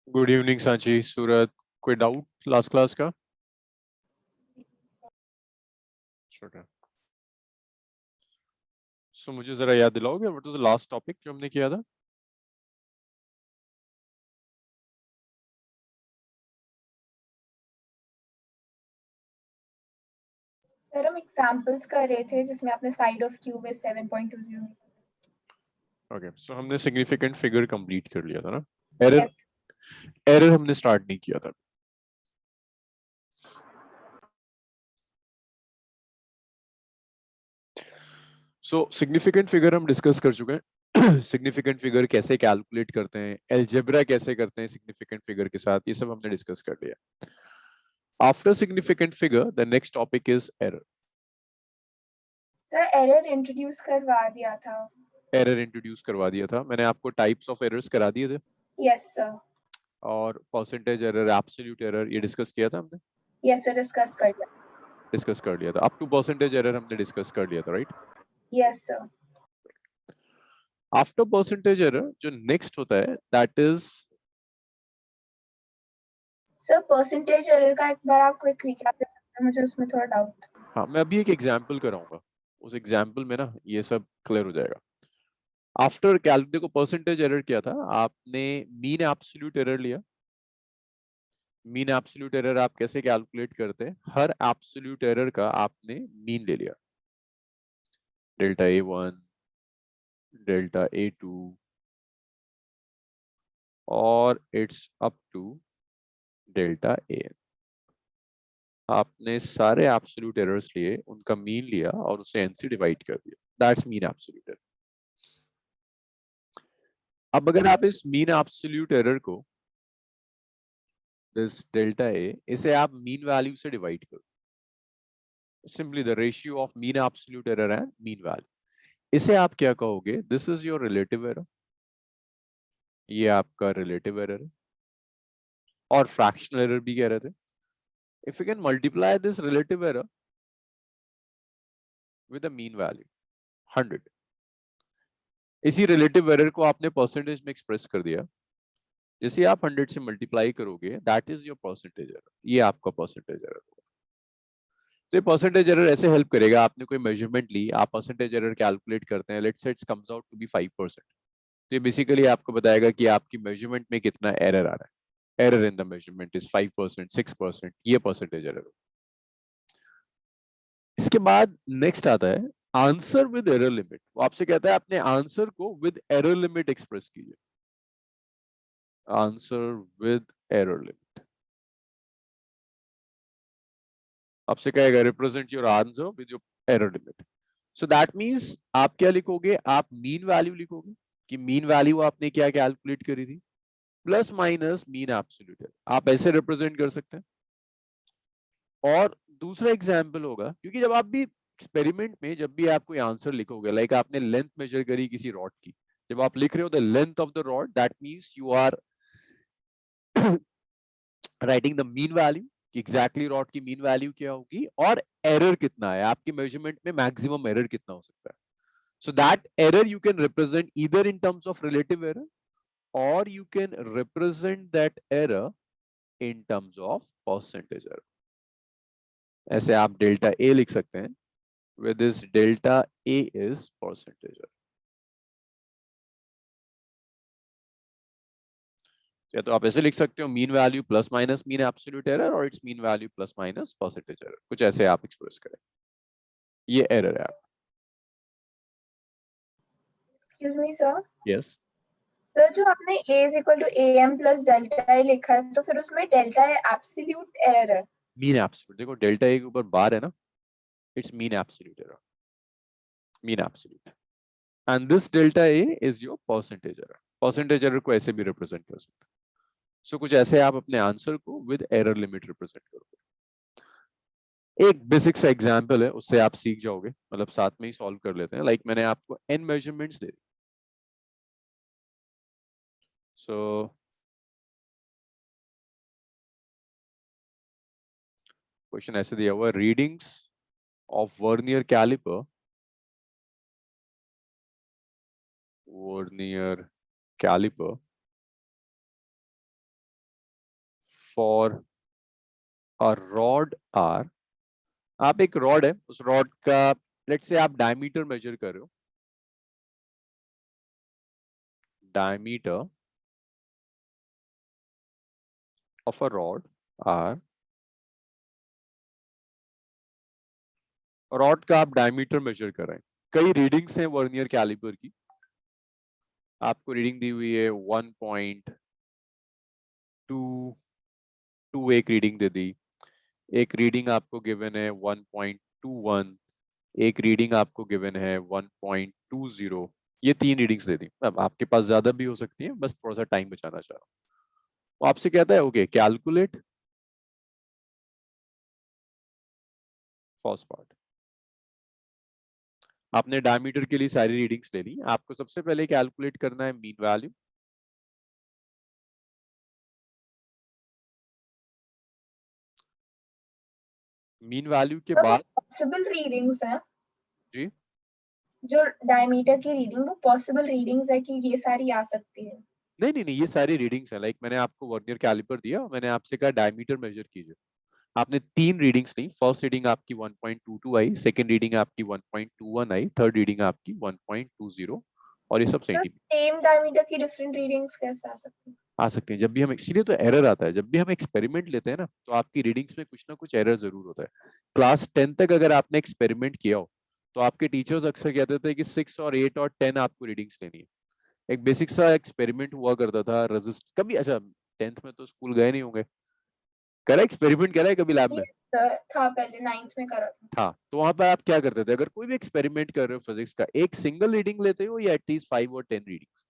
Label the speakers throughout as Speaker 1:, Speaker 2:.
Speaker 1: Good evening Sanchi सूरत। कोई doubt last class का? छोटा। सो मुझे जरा याद दिलाओगे what was the last topic जो हमने किया था?
Speaker 2: सर हम एग्जांपल्स कर रहे थे जिसमें आपने side of cube is 7.20।
Speaker 1: Okay, so हमने सिग्निफिकेंट फिगर कंप्लीट कर लिया था ना। एरर
Speaker 2: यस
Speaker 1: एरर हमने स्टार्ट नहीं किया था। सो सिग्निफिकेंट फिगर हम डिस्कस कर चुके हैं। सिग्निफिकेंट फिगर कैसे कैलकुलेट करते हैं, एलजेब्रा कैसे करते हैं सिग्निफिकेंट फिगर के साथ, ये सब हमने डिस्कस कर लिया। After significant figure the next topic is error.
Speaker 2: Sir error introduce करवा दिया था।
Speaker 1: एरर इंट्रोड्यूस करवा दिया था मैंने आपको, टाइप्स ऑफ एरर्स करा दिए थे,
Speaker 2: यस सर।
Speaker 1: और परसेंटेज एरर, एब्सोल्यूट एरर, ये डिस्कस किया था हमने।
Speaker 2: यस सर डिस्कस कर लिया।
Speaker 1: डिस्कस कर लिया था, अप टू परसेंटेज एरर हमने डिस्कस कर लिया था, right?
Speaker 2: Yes sir.
Speaker 1: After percentage error जो नेक्स्ट होता है that is,
Speaker 2: sir percentage error का एक बार आप क्विक रिकैप दे सकते हैं, मुझे उसमें थोड़ा डाउट।
Speaker 1: हाँ मैं अभी एक एग्जांपल कराऊंगा, उस एग्जांपल में ना ये सब क्लियर हो जाएगा। आफ्टर कैलकुलेट, देखो परसेंटेज एरर क्या था, आपने मीन एब्सोल्यूट एरर लिया। मीन एब्सोल्यूट एरर आप कैसे कैलकुलेट करते हैं, हर एब्सोल्यूट एरर का आपने मीन ले लिया, डेल्टा A1, डेल्टा A2 और it's up to delta AN। आपने सारे एब्सोल्यूट एरर्स लिए, उनका मीन लिया और उसे n से डिवाइड कर दिया, दैट्स मीन एब्सोल्यूट एरर। अब अगर आप इस मीन एब्सोल्यूट एरर को, दिस डेल्टा A, इसे आप मीन वैल्यू से डिवाइड करो, simply the ratio of mean absolute error and mean value, इसे आप क्या कहोगे, this is your relative error, ये आपका रिलेटिव एरर है। और फ्रैक्शनल एरर भी कह रहे थे, if you can multiply this relative error with the mean value 100, इसी रिलेटिव एरर को आपने परसेंटेज में एक्सप्रेस कर दिया, जैसे आप 100 से मल्टीप्लाई करोगे that is your percentage error, ये आपका परसेंटेज एरर होगा। तो ये परसेंटेज एरर ऐसे हेल्प करेगा, आपने कोई मेजरमेंट ली, आप परसेंटेज एरर कैलकुलेट करते हैं, let's say it comes out to be 5%, तो ये बेसिकली आपको बताएगा कि आपकी मेजरमेंट में कितना एरर आ रहा है। Error in the measurement is 5%, 6%, ये परसेंटेज एरर। इसके बाद नेक्स्ट आता है आंसर विद एरर लिमिट। वो आपसे कहता है अपने आंसर को विद एरर लिमिट एक्सप्रेस कीजिए, आंसर विद एरर लिमिट। आपसे कहेगा represent your answer with your error limit. So that means आप क्या लिखोगे, आप मीन वैल्यू लिखोगे कि मीन वैल्यू आपने क्या कैलकुलेट करी थी, plus minus mean absolute error, आप ऐसे रिप्रेजेंट कर सकते हैं। और दूसरा एग्जाम्पल होगा, क्योंकि जब आप भी एक्सपेरिमेंट में जब भी आप कोई आंसर लिखोगे, लाइक आपने लेंथ मेजर करी किसी रॉड की, जब आप लिख रहे हो the length of the rod, that means you are writing the mean value कि एग्जैक्टली रॉड की मीन वैल्यू क्या होगी और एरर कितना है, आपकी मेजरमेंट में मैक्सिमम एरर कितना हो सकता है। So that error you can represent either in terms of relative error, और you can represent that error in terms of percentage error। ऐसे आप डेल्टा A लिख सकते हैं, where this delta A is percentage error। या तो आप ऐसे लिख सकते हो, mean value plus minus mean absolute error, और it's mean value plus minus percentage error, कुछ ऐसे आप एक्सप्रेस करें, ये एरर है आप।
Speaker 2: Excuse me sir.
Speaker 1: Yes,
Speaker 2: sir जो आपने a is equal to am plus delta a लिखा है, तो फिर उसमें delta a एब्सोल्यूट एरर है।
Speaker 1: मीन एब्सोल्यूट, देखो डेल्टा ए के ऊपर बार है ना, it's mean absolute error, mean absolute, and this delta A is your percentage error. Percentage error को ऐसे भी रिप्रेजेंट कर सकते हैं। सो कुछ ऐसे आप अपने आंसर को विद एरर लिमिट रिप्रेजेंट करोगे। एक बेसिक सा एग्जांपल है, उससे आप सीख जाओगे, मतलब साथ में ही सॉल्व कर लेते हैं। लाइक मैंने आपको n मेजरमेंट्स दे दी, सो क्वेश्चन ऐसे दिया हुआ, readings of vernier caliper, vernier caliper for a rod or, आप एक रॉड है, उस रॉड का लेट्स से आप डायमीटर मेजर कर रहे हो, diameter of a rod or, rod का आप डायमीटर मेजर कर रहे हैं, कई रीडिंग्स हैं वर्नियर कैलिपर की, आपको रीडिंग दी हुई है 1.2, एक रीडिंग दे दी, एक रीडिंग आपको गिवन है 1.21, एक रीडिंग आपको गिवन है 1.20, ये 3 रीडिंग्स दे दी। अब आपके पास ज्यादा भी हो सकती है, बस थोड़ा सा टाइम बचाना चाह रहा हूँ। वो आपसे कहता है ओके कैलकुलेट फर्स्ट पार्ट, आपने डायमीटर के लिए सारी रीडिंग्स ले ली, आपको सबसे पहले कैलकुलेट करना है मीन वैल्यू। मीन वैल्यू के
Speaker 2: तो वो
Speaker 1: बाद
Speaker 2: पॉसिबल रीडिंग्स हैं,
Speaker 1: जी
Speaker 2: जो डायमीटर की रीडिंग वो पॉसिबल रीडिंग्स है कि ये सारी आ सकती है।
Speaker 1: नहीं नहीं नहीं, ये सारी रीडिंग्स है, लाइक मैंने आपको वर्नियर कैलिपर दिया, मैंने आपसे कहा डायमीटर मेजर कीजिए, आपने 3 रीडिंग्स ली, फर्स्ट रीडिंग आपकी 1.22 आई, सेकंड रीडिंग आपकी 1.21 आई, थर्ड रीडिंग आपकी 1.20, और ये सब
Speaker 2: तो
Speaker 1: सेंटीमीटर
Speaker 2: सेम डायमीटर की डिफरेंट रीडिंग्स कैसे आ सकती है?
Speaker 1: आ सकते हैं। जब भी हम, इसीलिए तो एरर आता है, जब भी हम एक्सपेरिमेंट लेते हैं ना, तो आपकी रीडिंग्स में कुछ ना कुछ एरर जरूर होता है। क्लास 10 तक अगर आपने एक्सपेरिमेंट किया हो, तो आपके टीचर्स अक्सर कहते थे कि 6 और 8 और 10 आपको रीडिंग्स लेनी है। एक बेसिक सा एक्सपेरिमेंट हुआ करता था, रेजिस्ट कभी, अच्छा 10th में तो स्कूल गए नहीं होंगे, करा एक्सपेरिमेंट करा है कभी लैब में?
Speaker 2: था पहले 9th में करा था।
Speaker 1: था, तो वहां पर आप क्या करते थे, अगर कोई भी एक्सपेरिमेंट कर रहे हो फिजिक्स का, एक सिंगल रीडिंग लेते हो या एटलीस्ट 5 और 10 रीडिंग्स,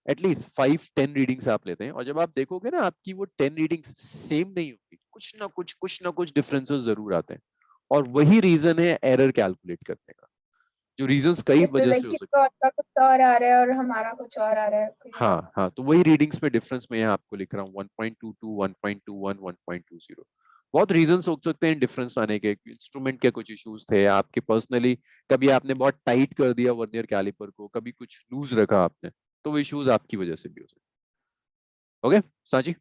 Speaker 1: एटलीस्ट 5-10 रीडिंग्स आप लेते हैं, और जब आप देखोगे ना आपकी वो 10 रीडिंग्स सेम नहीं होती, कुछ ना कुछ डिफरेंसेस जरूर आते हैं, और वही रीजन है एरर कैलकुलेट करने का, जो रीजंस कई
Speaker 2: जैसे
Speaker 1: वजह
Speaker 2: लाइक
Speaker 1: से हो सकते
Speaker 2: किसी और का कुछ और आ रहा है और हमारा कुछ और आ रहा है कोई
Speaker 1: हैं।
Speaker 2: और।
Speaker 1: हाँ हाँ, तो वही रीडिंग्स में डिफरेंस मैं यहाँ आपको लिख रहा हूँ, 1.22, 1.21, 1.20। बहुत रीजंस हो सकते हैं डिफरेंस आने के, इंस्ट्रूमेंट के कुछ इश्यूज थे, आपके पर्सनली कभी आपने बहुत टाइट कर दिया वर्नियर कैलिपर को, कभी कुछ लूज रखा आपने, तो वो इश्यूज आपकी वजह से भी हो सकते हैं। ओके साची,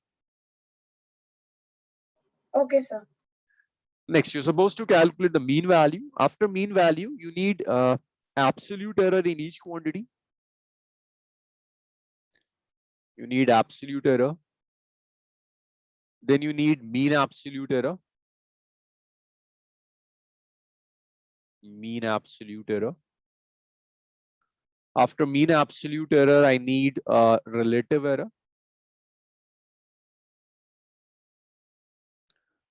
Speaker 2: okay sir.
Speaker 1: next you're supposed to calculate the mean value. After mean value you need absolute error in each quantity, you need absolute error, then you need mean absolute error, mean absolute error. After mean absolute error I need relative error.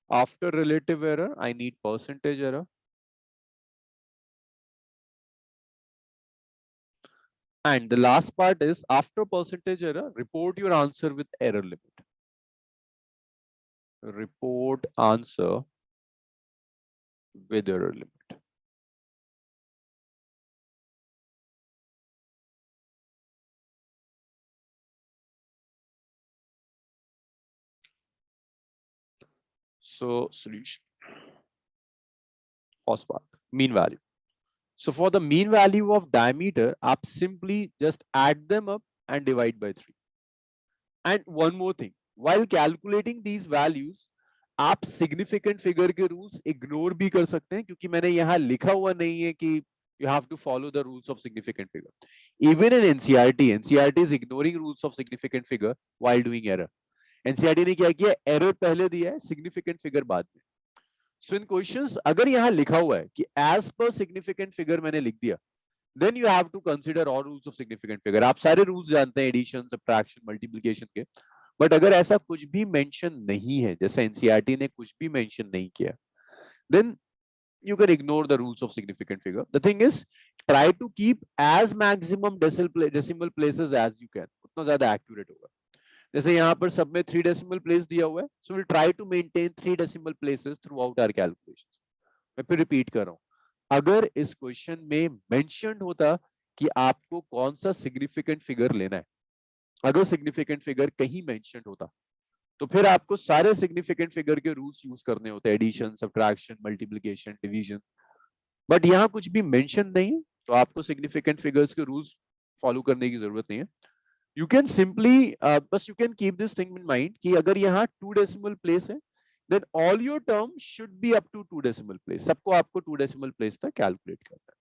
Speaker 1: After relative error I need percentage error. And the last part is, after percentage error, report your answer with error limit. Report answer with error limit. So solution, first part, mean value. So for the mean value of diameter, आप simply just add them up and divide by 3. And one more thing, while calculating these values, आप significant figure के rules ignore भी कर सकते हैं, क्योंकि मैंने यहाँ लिखा हुआ नहीं है कि you have to follow the rules of significant figure. Even in NCERT is ignoring rules of significant figure while doing error. NCERT ने क्या किया, error पहले दिया है, significant figure बाद में. So in questions अगर यहाँ लिखा हुआ है कि as per significant figure मैंने लिख दिया, then you have to consider all rules of significant figure. आप सारे rules जानते हैं एडिशन, सब्ट्रैक्शन, मल्टीप्लिकेशन के, बट अगर ऐसा कुछ भी मेंशन नहीं है, जैसा एनसीईआरटी ने कुछ भी मेंशन नहीं किया, then you can ignore the rules of significant figure. The thing is, try to keep as maximum decimal places as you can, उतना ज्यादा accurate होगा। जैसे यहाँ पर सब में 3 decimal place दिया हुआ है, so we'll try to maintain 3 decimal places throughout our calculations. मैं फिर रिपीट कर रहा हूँ, अगर इस क्वेश्चन में मेंशन होता कि आपको कौन सा सिग्निफिकेंट फिगर लेना है, अगर सिग्निफिकेंट फिगर कहीं मेंशन होता, तो फिर आपको सारे सिग्निफिकेंट फिगर के रूल्स यूज करने होते हैं, addition, subtraction, multiplication, division, but यहाँ कुछ भी मेंशन नहीं है, तो आपको सिग्निफिकेंट फिगर्स के रूल्स फॉलो करने की जरूरत नहीं है। You can simply बस you can keep this thing in mind कि अगर यहाँ 2 decimal place है, then all your terms should be up to 2 decimal place. सबको आपको 2 decimal place तक calculate करना है.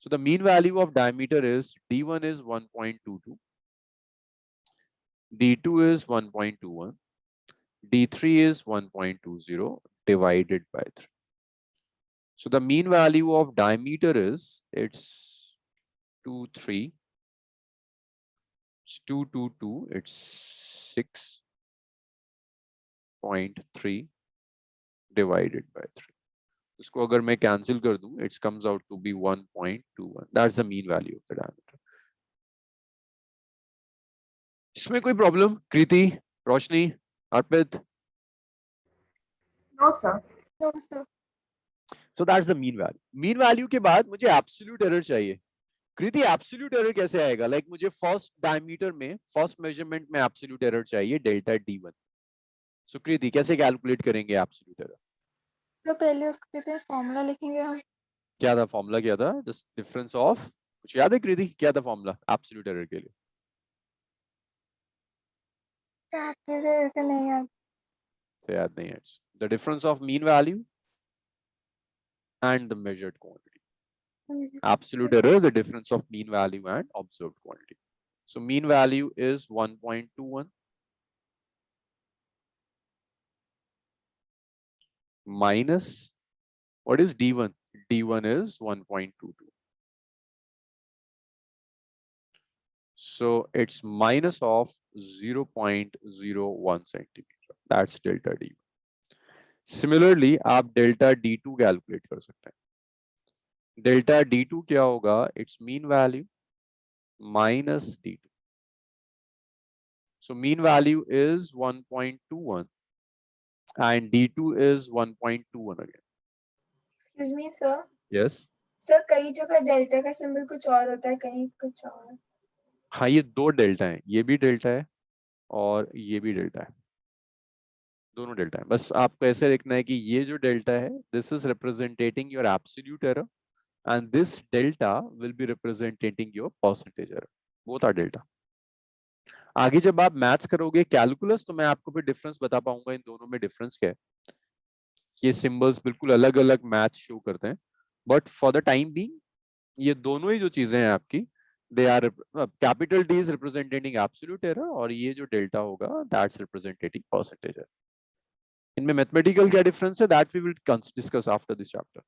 Speaker 1: So the mean value of diameter is D1 is 1.22, D2 is 1.21, D3 is 1.20 divided by 3. So the mean value of diameter is it's 23. It's 222. It's 6.3 divided by 3. इसको अगर मैं cancel कर दूं, it comes out to be 1.21. That's the mean value of the diameter. इसमें कोई problem? Kriti, Roshni, Arpit?
Speaker 3: No, sir.
Speaker 2: No, sir.
Speaker 1: So that's the mean value. Mean value के बाद मुझे absolute error चाहिए. कृति, absolute error कैसे आएगा? Like मुझे first diameter में, first measurement में absolute error चाहिए delta D1. So कृति, कैसे calculate करेंगे absolute error?
Speaker 2: तो पहले उसके लिए फॉर्मूला लिखेंगे हम.
Speaker 1: क्या था फॉर्मूला? क्या था? Just difference of, कुछ याद है कृति? क्या था फॉर्मूला absolute error के लिए?
Speaker 2: नहीं याद.
Speaker 1: से याद नहीं है. The difference of mean value and the measured quantity. Absolute error, the difference of mean value and observed quantity. So mean value is 1.21 minus, what is D1? D1 is 1.22. So it's minus of 0.01 centimeter. That's delta D1. Similarly, आप delta D2 calculate कर सकते हैं. Delta D2 क्या होगा? Its mean value minus D2. So mean value is 1.21 and D2 is 1.21 again.
Speaker 2: Excuse me, sir.
Speaker 1: Yes.
Speaker 2: Sir कई जगह delta का symbol कुछ और होता है, कहीं कुछ और.
Speaker 1: हाँ, ये दो डेल्टा है, ये भी डेल्टा है और ये भी डेल्टा है, दोनों डेल्टा है. बस आपको ऐसे देखना है कि ये जो डेल्टा है, this is representing your absolute error and this delta will be representing your percentage error. Both are delta. आगे जब आप मैथ्स करोगे कैलकुलस, तो मैं आपको फिर डिफरेंस बता पाऊंगा इन दोनों में डिफरेंस क्या है. ये सिंबल्स बिल्कुल अलग अलग मैथ शो करते हैं, but for the time being ये दोनों ही जो चीजें हैं आपकी, they are capital D is representing absolute error और ये जो डेल्टा होगा दैट्स रिप्रेजेंटिंग परसेंटेज एरर. इनमें मैथमेटिकल क्या डिफरेंस है, that we will discuss after this chapter.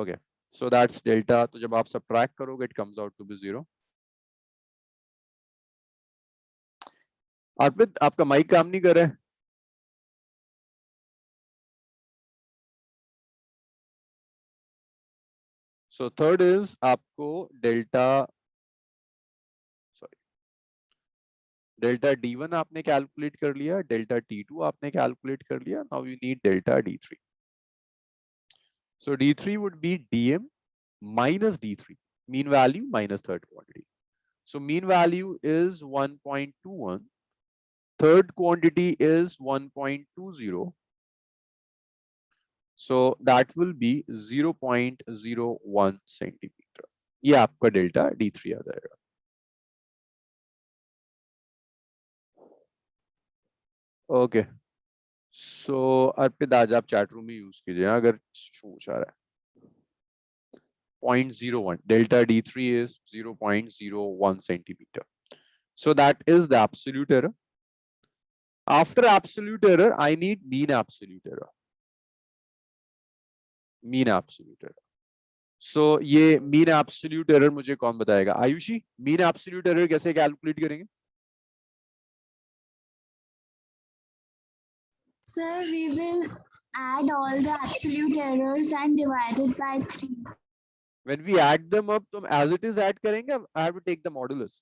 Speaker 1: Okay, so that's delta. तो जब आप सबट्रैक्ट करोगे it comes out to be 0. Arpit, आपका माइक काम नहीं कर रहा है. सो थर्ड इज आपको डेल्टा D1 आपने कैलकुलेट कर लिया, डेल्टा D2 आपने कैलकुलेट कर लिया. Now you need delta D3. So D3 would be DM minus D3, mean value minus third quantity. So mean value is 1.21, third quantity is 1.20. So that will be 0.01 centimeter. ये आपका delta D3 आ जाएगा. Okay, सो अर्पित आज आप chat room में use कीजिए अगर पूछ आ रहा है. 0.01, delta D3 is 0.01 centimeter. So that is the absolute error. After absolute error, I need mean absolute error. Mean absolute error. So ये mean absolute error मुझे कौन बताएगा? आयुषी, mean absolute error कैसे कैलकुलेट करेंगे?
Speaker 4: Sir, we will add all the absolute errors and divide it by 3.
Speaker 1: When we add them up, तो as it is add करेंगे. I have to take the modulus.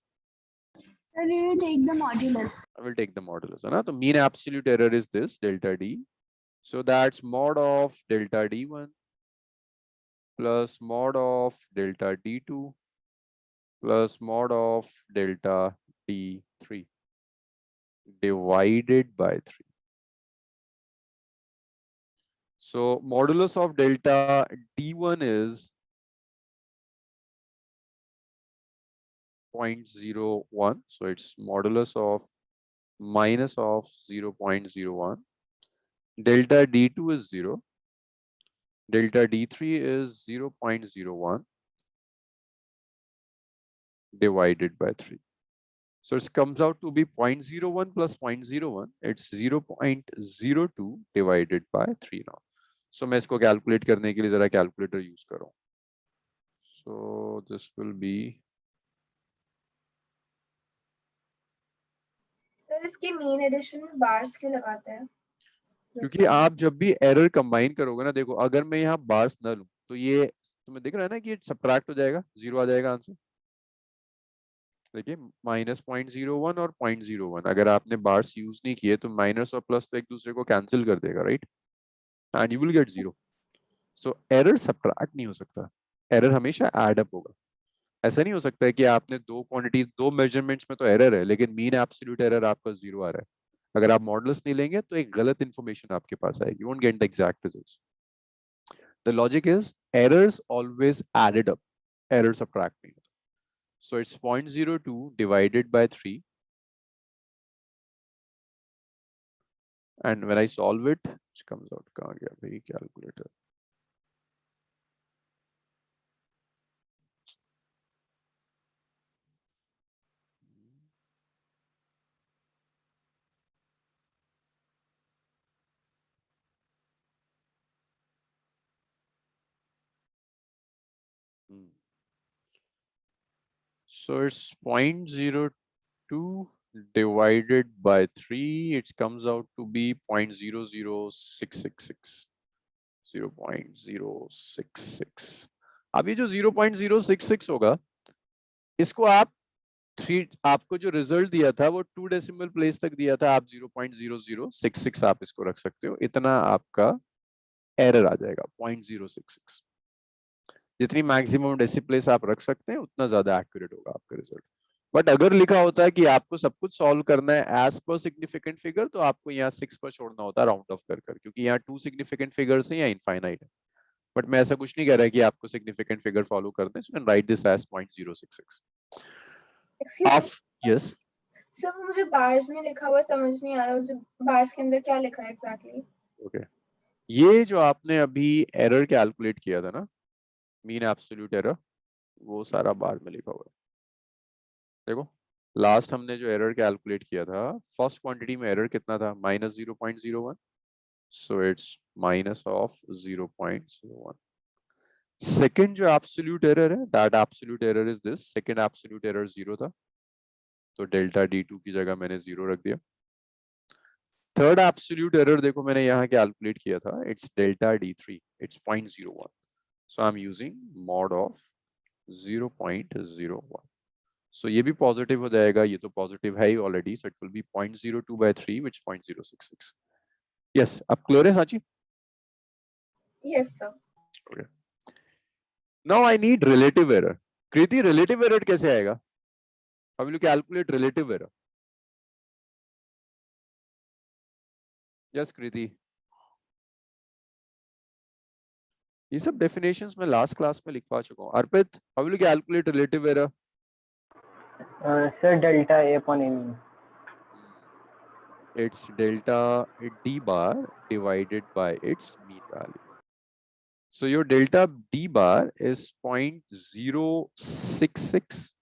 Speaker 4: Sir, we will take the modulus.
Speaker 1: I will take the modulus, है ना? तो mean absolute error is this delta D. So that's mod of delta D1 plus mod of delta D2 plus mod of delta D3 divided by 3. So modulus of delta D1 is 0.01, so it's modulus of minus of 0.01. Delta D2 is 0. Delta D3 is 0.01 divided by 3. So it comes out to be 0.01 plus 0.01. It's 0.02 divided by 3 now. So मैं इसको calculate करने के लिए जरा calculator use कर रहा हूँ. So this will be.
Speaker 2: Sir इसकी मीन एडिशन में बार्स क्यों लगाते हैं?
Speaker 1: क्योंकि आप जब भी एरर कंबाइन करोगे ना, देखो अगर मैं यहाँ बार्स न लूं तो ये तुम्हें दिख रहा है ना कि सब्ट्रैक्ट हो जाएगा, 0 आ जाएगा आंसर. देखिए -0.01 और 0.01, अगर आपने बार्स यूज नहीं किए तो माइनस और प्लस तो एक दूसरे को कैंसिल कर देगा, right, and you will gate 0. So error subtract नहीं हो सकता, एरर हमेशा एड अप होगा. ऐसा नहीं हो सकता है कि आपने दो क्वांटिटी दो मेजरमेंट्स में तो एरर है लेकिन मीन एब्सोल्यूट एरर आपका 0 आ रहा है. अगर आप मॉडल्स नहीं लेंगे तो एक गलत इंफॉर्मेशन आपके पास आएगी, you won't get the exact results. The logic is errors always added up, error subtract नहीं होता. So it's 0.02 divided by 3, and when I solve it, which comes out, कहाँ गया भाई calculator? So it's 0.02 divided by 3, it comes out to be 0.00666. 0.066. अब ये जो 0.066 होगा, इसको आप आपको जो रिजल्ट दिया था वो 2 डेसिमल प्लेस तक दिया था, आप 0.0066 आप इसको रख सकते हो, इतना आपका एरर आ जाएगा 0.066. जितनी मैक्सिमम डेसिमल प्लेस आप रख सकते हैं उतना ज्यादा एक्यूरेट होगा आपका रिजल्ट. बट अगर लिखा होता है कि आपको सब कुछ सॉल्व करना है एज पर सिग्निफिकेंट फिगर, तो आपको यहाँ 6 पर छोड़ना होता है राउंड ऑफ कर कर, क्योंकि यहाँ 2 सिग्निफिकेंट फिगर्स हैं या इनफाइनाइट है. बट मैं ऐसा कुछ नहीं कह रहा कि आपको सिग्निफिकेंट फिगर फॉलो करना है, so can write this as 0.066. ऑफ यस
Speaker 2: सर वो मुझे बार्स में लिखा हुआ समझ नहीं आ रहा, मुझे बार्स के अंदर क्या लिखा है एग्जैक्टली?
Speaker 1: ओके, ये जो आपने अभी एरर कैलकुलेट किया था ना, मीन एब्सोल्यूट एरर, वो सारा बार में लिखा हुआ है. देखो लास्ट हमने जो एरर कैलकुलेट किया था, फर्स्ट क्वांटिटी में एरर कितना था, -0.01. So it's minus of 0.01. Second जो एब्सोल्यूट एरर है, that absolute error is this. Second absolute error 0 था, तो डेल्टा D2 की जगह मैंने 0 रख दिया. थर्ड एब्सोल्यूट एरर देखो मैंने यहाँ कैलकुलेट किया था, it's delta D3, it's 0.01. So I am using mod of 0.01. So ये भी पॉजिटिव हो जाएगा, ये तो पॉजिटिव है ही already, so it will be 0.02 by 3 which 0.066. Yes, अब क्लियर है Sachi?
Speaker 2: Yes sir.
Speaker 1: Okay, now I need relative error. Kriti relative error कैसे आएगा? How will you calculate relative error? Yes Kriti, ये सब डेफिनेशंस मैं लास्ट क्लास में लिखवा चुका हूँ. Arpit, how will you calculate relative error?
Speaker 3: Sir, delta A upon M.
Speaker 1: It's delta D bar divided by its mean value. So your delta D bar is 0.066.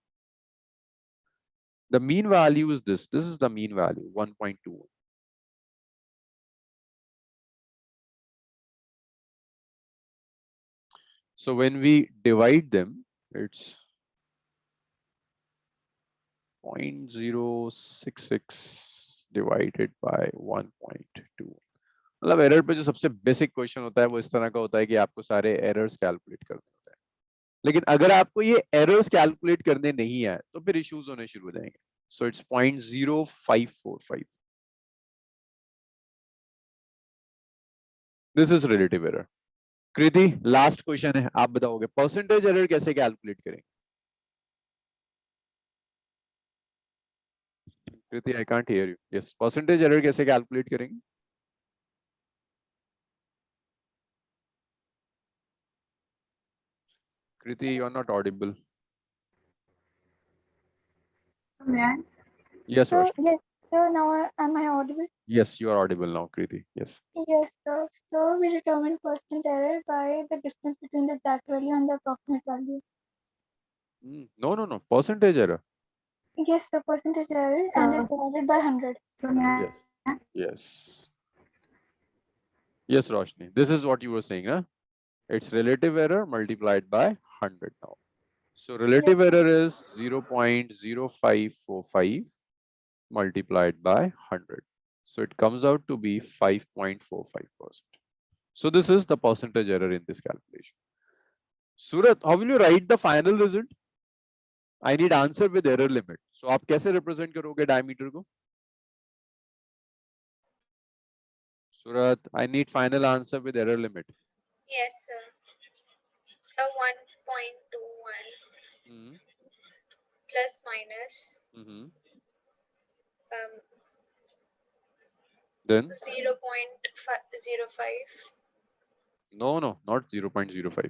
Speaker 1: The mean value is this. This is the mean value, 1.21. So when we divide them, it's 0.066 divided by 1.2. मतलब error पे जो सबसे basic question होता है वो इस तरह का होता है कि आपको सारे एरर्स कैलकुलेट करने होते हैं. लेकिन अगर आपको ये एरर्स कैलकुलेट करने नहीं आए तो फिर इश्यूज होने शुरू हो जाएंगे. So it's 0.0545. This is relative error. Kriti last question है, आप बताओगे परसेंटेज एरर कैसे कैलकुलेट करेंगे? Kriti I can't hear you. Yes, percentage error कैसे कैलकुलेट करेंगे? Kriti, you are not audible.
Speaker 2: may I?
Speaker 1: Yes,
Speaker 2: So
Speaker 1: Roshni.
Speaker 2: yes, so now am I audible?
Speaker 1: Yes, you are audible now, Kriti. Yes.
Speaker 2: Yes, so we determine percent error by the difference between the exact value and the approximate value.
Speaker 1: No, no, no. Percentage error.
Speaker 2: Yes, the percentage error and is divided by 100. So may
Speaker 1: Yes. Yes. Yes, Roshni. This is what you were saying, huh? It's relative error multiplied by 100 now. So relative error is 0.0545 multiplied by 100. So it comes out to be 5.45%. So this is the percentage error in this calculation. Surat, how will you write the final result? I need answer with error limit. So आप कैसे represent करोगे diameter को? Surat, I need final answer with error limit.
Speaker 2: Yes, sir. So 1.21
Speaker 1: Mm-hmm.
Speaker 2: plus minus
Speaker 1: Mm-hmm.
Speaker 2: 0.05.
Speaker 1: Then? No, no, not 0.05.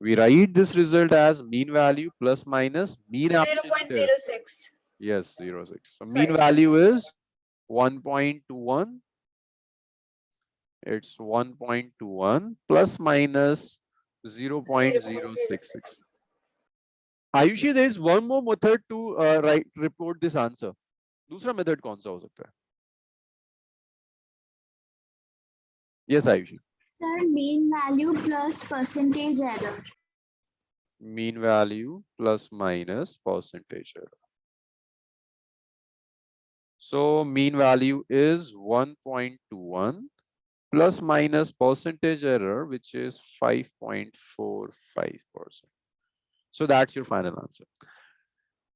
Speaker 1: We write this result as mean value plus minus mean absolute error.
Speaker 2: 0.06.
Speaker 1: Yes, 0.06. So
Speaker 2: Sorry,
Speaker 1: mean
Speaker 2: sorry.
Speaker 1: value is 1.21. It's 1.21 plus minus 0.066. Ayushi, there is one more method to report this answer. दूसरा method कौन सा हो सकता है? Yes, Ayushi.
Speaker 4: Sir, mean value plus percentage error.
Speaker 1: Mean value plus minus percentage error. So mean value is 1.21 plus minus percentage error, which is 5.45%. So that's your final answer.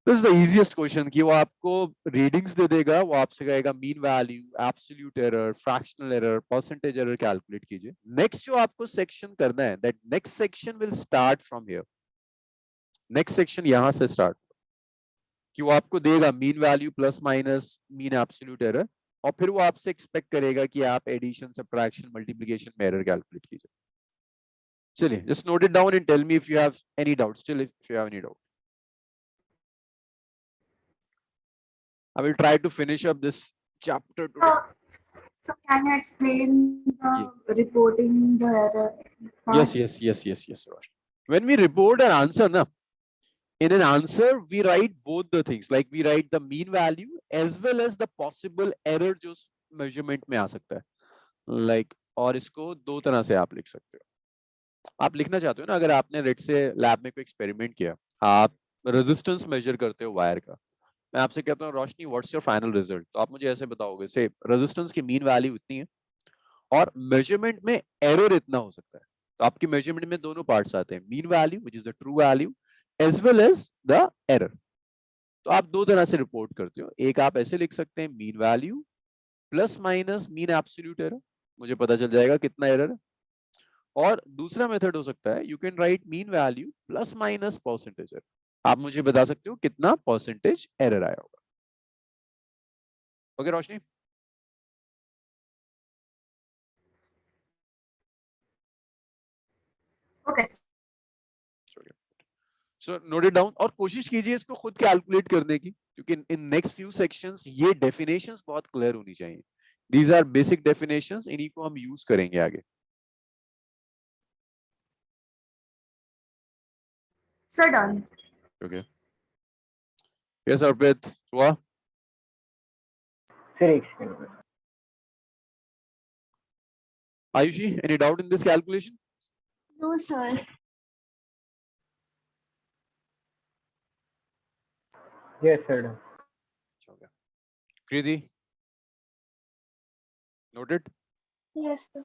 Speaker 1: This is the easiest question कि वो आपको readings दे देगा, वो आपसे कहेगा mean value, absolute error, fractional error, percentage error calculate कीजिए. Next जो आपको section करना है, that next section will start from here. Next section यहाँ से start कि वो आपको देगा mean value plus minus mean absolute error और फिर वो आपसे expect करेगा कि आप addition, subtraction, multiplication में error calculate कीजिए. चलिए, just note it down and tell me if you have any doubt. Still, if you have any doubt. I will try to finish up this chapter today.
Speaker 2: So can you explain the reporting the error?
Speaker 1: Yes, Roshni. When we report an answer, in an answer, we write both the things. Like we write the mean value as well as the possible error जो measurement में आ सकता है. Like, और इसको दो तरह से आप लिख सकते हो. आप लिखना चाहते हो ना, अगर आपने लेट से लैब में कोई एक्सपेरिमेंट किया, आप रेजिस्टेंस मेजर करते हो वायर का, मैं आपसे कहता हूँ रोशनी व्हाट्स योर फाइनल रिजल्ट, तो आप मुझे ऐसे बताओगे से रेजिस्टेंस की मीन वैल्यू इतनी है और मेजरमेंट में एरर इतना हो सकता है. तो आपकी मेजरमेंट में दोनों पार्ट्स आते हैं, mean value which is the true value as well as the error. तो आप दो तरह से रिपोर्ट करते हो. एक आप ऐसे लिख सकते हैं mean value plus minus mean absolute error, मुझे पता चल जाएगा कितना एरर है. और दूसरा मेथड हो सकता है you can write mean value plus minus percentage error. आप मुझे बता सकते हो कितना परसेंटेज एरर आया होगा. Okay Roshni?
Speaker 2: Okay.
Speaker 1: So note it down और कोशिश कीजिए इसको खुद कैलकुलेट करने की, क्योंकि इन नेक्स्ट फ्यू सेक्शंस ये डेफिनेशंस बहुत क्लियर होनी चाहिए. दीज आर बेसिक डेफिनेशंस, इन्हीं को हम यूज करेंगे आगे.
Speaker 2: Sir, done.
Speaker 1: ओके. यस अर्पित, हुआ?
Speaker 3: Sir, explain.
Speaker 1: Ayushi, any doubt in this calculation?
Speaker 4: No, sir.
Speaker 3: Yes, sir. Done.
Speaker 1: Okay. Kriti? Noted?
Speaker 2: Yes, sir.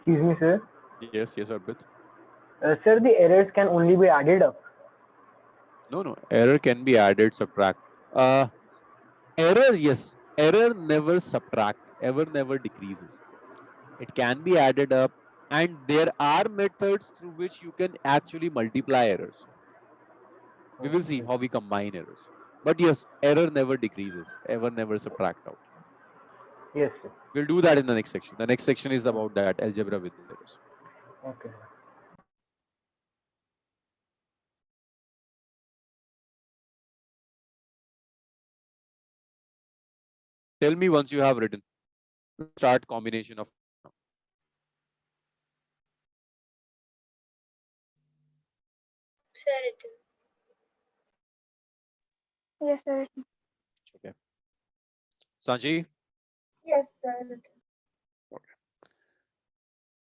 Speaker 3: Excuse me, sir.
Speaker 1: Yes, Arpit.
Speaker 3: Sir, the errors can only be added up.
Speaker 1: No, error can be added, subtract. Error, yes, error never subtract, error never decreases. It can be added up, and there are methods through which you can actually multiply errors. We will see
Speaker 3: Okay.
Speaker 1: how we combine errors. But yes, error never decreases, error never subtract out.
Speaker 3: Yes, sir.
Speaker 1: We'll do that in the next section. The next section is about that, algebra with errors.
Speaker 3: Okay.
Speaker 1: Tell me once you have written. Start combination of.
Speaker 2: Sir, written. Yes, sir. Written.
Speaker 1: Okay. Sanji?
Speaker 2: Yes, sir. Written.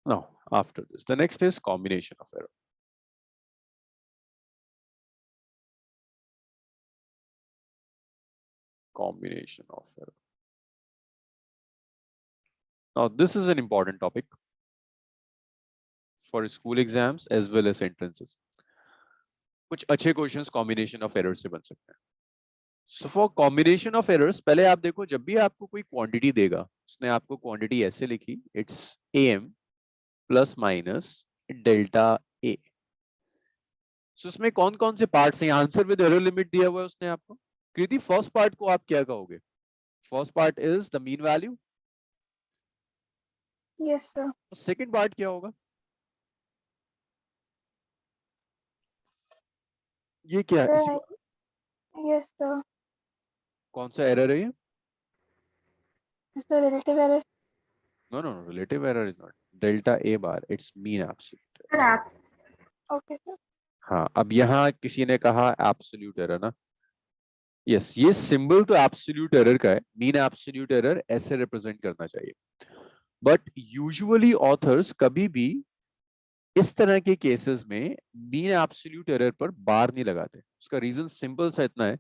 Speaker 1: No, after this. The next is combination of error. Combination of error. Now, this is an important topic for school exams as well as entrances. कुछ अच्छे questions combination of error से बन सकते हैं. So for combination of errors, पहले आप देखो, जब भी आपको कोई क्वांटिटी देगा, उसने आपको क्वांटिटी ऐसे लिखी, it's am plus minus delta A. So उसमें कौन कौन से पार्ट्स हैं? आंसर विद एरर लिमिट दिया हुआ है उसने आपको. कृति, फर्स्ट पार्ट को आप क्या कहोगे? First part is the mean value.
Speaker 2: Yes, sir.
Speaker 1: Second part क्या होगा? ये क्या है?
Speaker 2: Sir, yes, sir.
Speaker 1: कौन सा एरर है ये?
Speaker 2: It's the relative error.
Speaker 1: No, relative error is not delta a bar, it's mean absolute.
Speaker 2: Okay, sir.
Speaker 1: हाँ, अब यहाँ किसी ने कहा एब्सोल्यूट एरर ना. यस, ये सिंबल तो एब्सोल्यूट एरर का है. मीन एब्सोल्यूट एरर ऐसे रिप्रेजेंट करना चाहिए. बट यूजुअली ऑथर्स कभी भी इस तरह के केसेस में मीन एब्सोल्यूट एरर पर बार नहीं लगाते. उसका रीजन सिंपल सा इतना है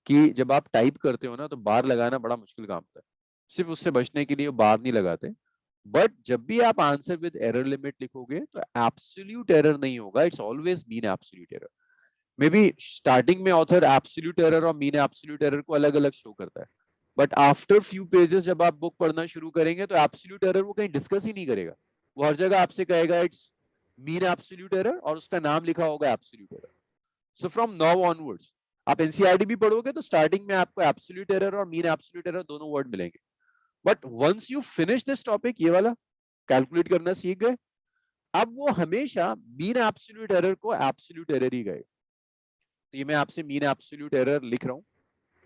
Speaker 1: कि जब आप टाइप करते हो ना, तो बार लगाना बड़ा मुश्किल काम होता है. सिर्फ उससे बचने के लिए बार नहीं लगाते. बट जब भी आप आंसर विद एरर लिमिट लिखोगे तो एब्सोल्यूट एरर नहीं होगा, it's always mean absolute error. May be starting में ऑथर एब्सोल्यूट एरर और मीन एब्सोल्यूट एरर को अलग अलग शो करता है. बट आफ्टर फ्यू पेजेस जब आप बुक पढ़ना शुरू करेंगे तो एब्सोल्यूट एरर वो कहीं डिस्कस ही नहीं करेगा. वो हर जगह आपसे कहेगा इट्स मीन एब्सोल्यूट एरर और उसका नाम लिखा होगा absolute error. So from now onwards आप एनसीईआरटी भी पढ़ोगे तो स्टार्टिंग में आपको एब्सोल्यूट एरर और मीन एब्सोल्यूट एरर दोनों वर्ड मिलेंगे. But once you finish this topic, ये वाला कैलकुलेट करना सीख गए, अब वो हमेशा मीन एब्सोल्यूट एरर को एब्सोल्यूट एरर ही गए. तो ये मैं आपसे मीन एब्सोल्यूट एरर लिख रहा हूँ.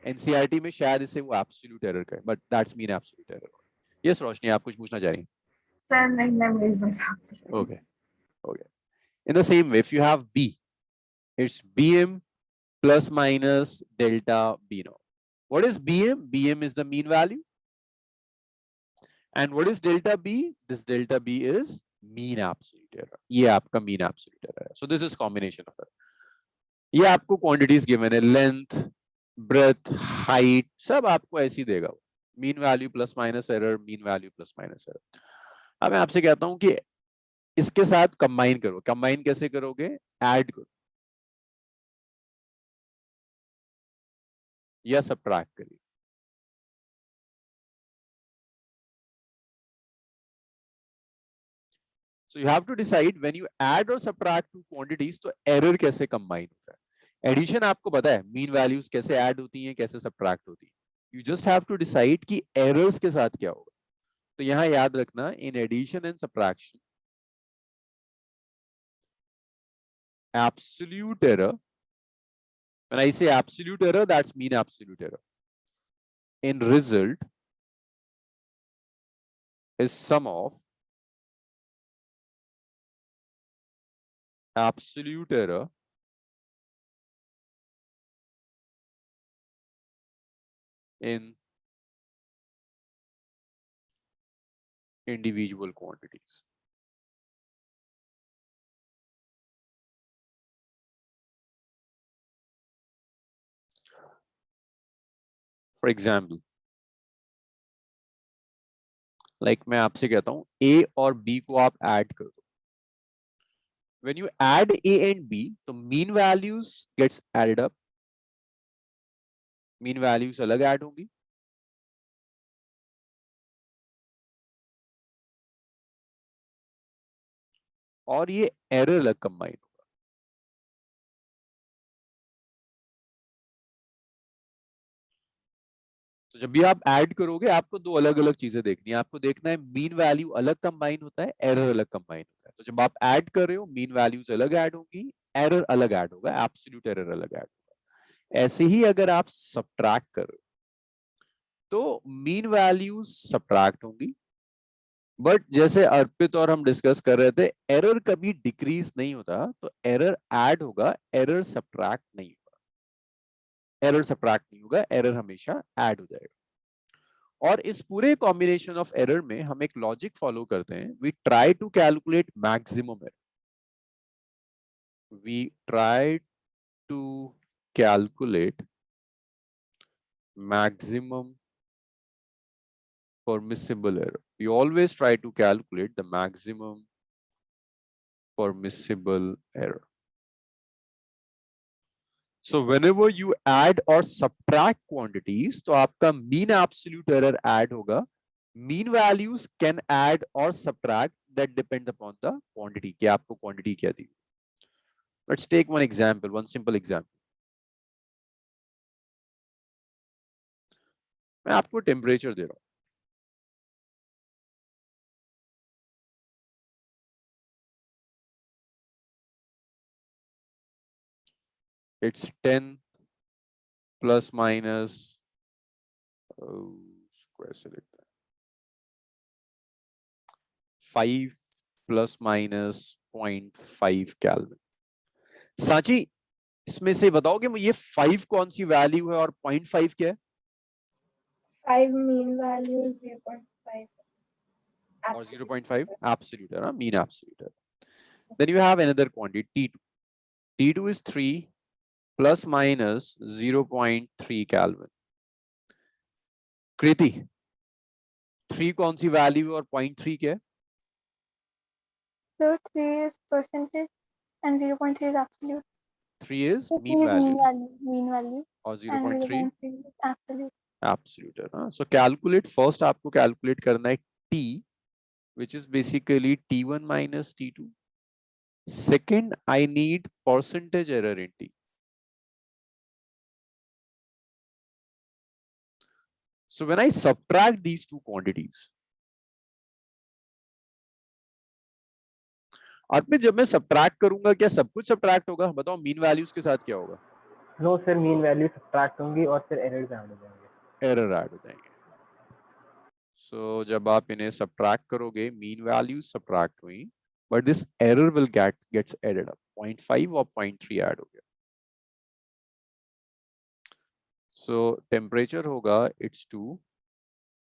Speaker 1: एनसीईआरटी में शायद इसे वो एब्सोल्यूट एरर कहे, but that's mean absolute error. Yes Roshni, आप कुछ पूछना चाह रही हैं?
Speaker 5: Sir, नहीं मैं मेरी
Speaker 1: Okay. In the same way, if you have b, it's bm plus minus delta b naught. What is bm? Bm is the mean value. And what is delta b? This delta b is mean absolute error. ये आपका mean absolute error है. So this is combination of error. ये आपको quantities given है, length, breadth, height, सब आपको ऐसी देगा. mean value plus minus error, mean value plus minus error. अब मैं आपसे कहता हूं कि इसके साथ कंबाइन करो. कंबाइन कैसे करोगे? ऐड करो या सब्ट्रैक्ट करिए. So you have to decide when you add or subtract two quantities, तो error कैसे combine होता है. Addition आपको पता है, mean values कैसे add होती हैं, कैसे subtract होती हैं. You just have to decide कि errors के साथ क्या होगा. तो यहाँ याद रखना, in addition and subtraction, absolute error, when I say absolute error, that's mean absolute error. In result is sum of absolute error in individual quantities. For example, like मैं आपसे कहता हूं A और B को आप ऐड कर दो. When you add A and B, तो mean values gets added up. Mean values अलग add होंगी. और ये error अलग combine होगा. तो जब भी आप ऐड करोगे आपको दो अलग अलग चीजें देखनी है. आपको देखना है मीन वैल्यू अलग कंबाइन होता है, एरर अलग कंबाइन होता है. तो जब आप ऐड कर रहे हो मीन वैल्यूज अलग ऐड होंगी, एरर अलग ऐड होगा, एब्सोल्यूट एरर अलग ऐड होगा. ऐसे ही अगर आप सब्ट्रैक्ट कर रहे हो तो मीन वैल्यूज सब्ट्रैक्ट होंगी. बट जैसे अर्पित और हम डिस्कस कर रहे थे, एरर कभी डिक्रीज नहीं होता. तो एरर ऐड होगा, एरर सब्ट्रैक्ट नहीं होगा. एरर सब्ट्रैक्ट नहीं होगा, एरर हमेशा ऐड हो जाएगा. और इस पूरे कॉम्बिनेशन ऑफ एरर में हम एक लॉजिक फॉलो करते हैं. We try to calculate maximum error. We try to calculate maximum permissible error. We always try to calculate the maximum permissible error. So whenever you add or subtract quantities, तो आपका mean absolute error add होगा. Mean values can add or subtract, that depends upon the quantity. कि आपको quantity क्या दी. Let's take one example, one simple example. मैं आपको temperature दे रहा हूं. It's 10 plus minus कैसे लिखते हैं, 5 plus minus 0.5 Kelvin. सांची, इसमें से बताओगे ये 5 कौन सी वैल्यू है और 0.5 क्या है?
Speaker 2: 5 mean value is 0.5.
Speaker 1: और 0.5 absolute है ना, mean absolute है. Then you have another quantity T2. T2 is 3 plus minus 0.3 Kelvin. कृति, 3 कौन सी वैल्यू और 0.3 क्या है?
Speaker 6: So 3 is percentage and 0.3 is absolute.
Speaker 1: 3 is
Speaker 6: So
Speaker 1: mean
Speaker 6: 3 is
Speaker 1: value.
Speaker 6: mean value
Speaker 1: और
Speaker 6: and
Speaker 1: 0.3
Speaker 6: 0.3 is absolute.
Speaker 1: absolute है ना. So calculate, first आपको calculate करना है T, which is basically T1 minus T2. Second, I need percentage error in T. So when I subtract these two quantities, अर्पित जब मैं subtract करूंगा क्या सब कुछ सब्ट्रैक्ट होगा? बताओ मीन वैल्यूज के साथ क्या होगा?
Speaker 3: No sir, mean value subtract होंगी और फिर एरर्स ऐड हो जाएंगे.
Speaker 1: एरर ऐड हो जाएंगे. सो जब आप इन्हें सब्ट्रैक्ट करोगे, मीन वैल्यूज सब्ट्रैक्ट हुई, but this error will gets added up. 0.5 और 0.3 ऐड हो गया. सो टेम्परेचर होगा इट्स 2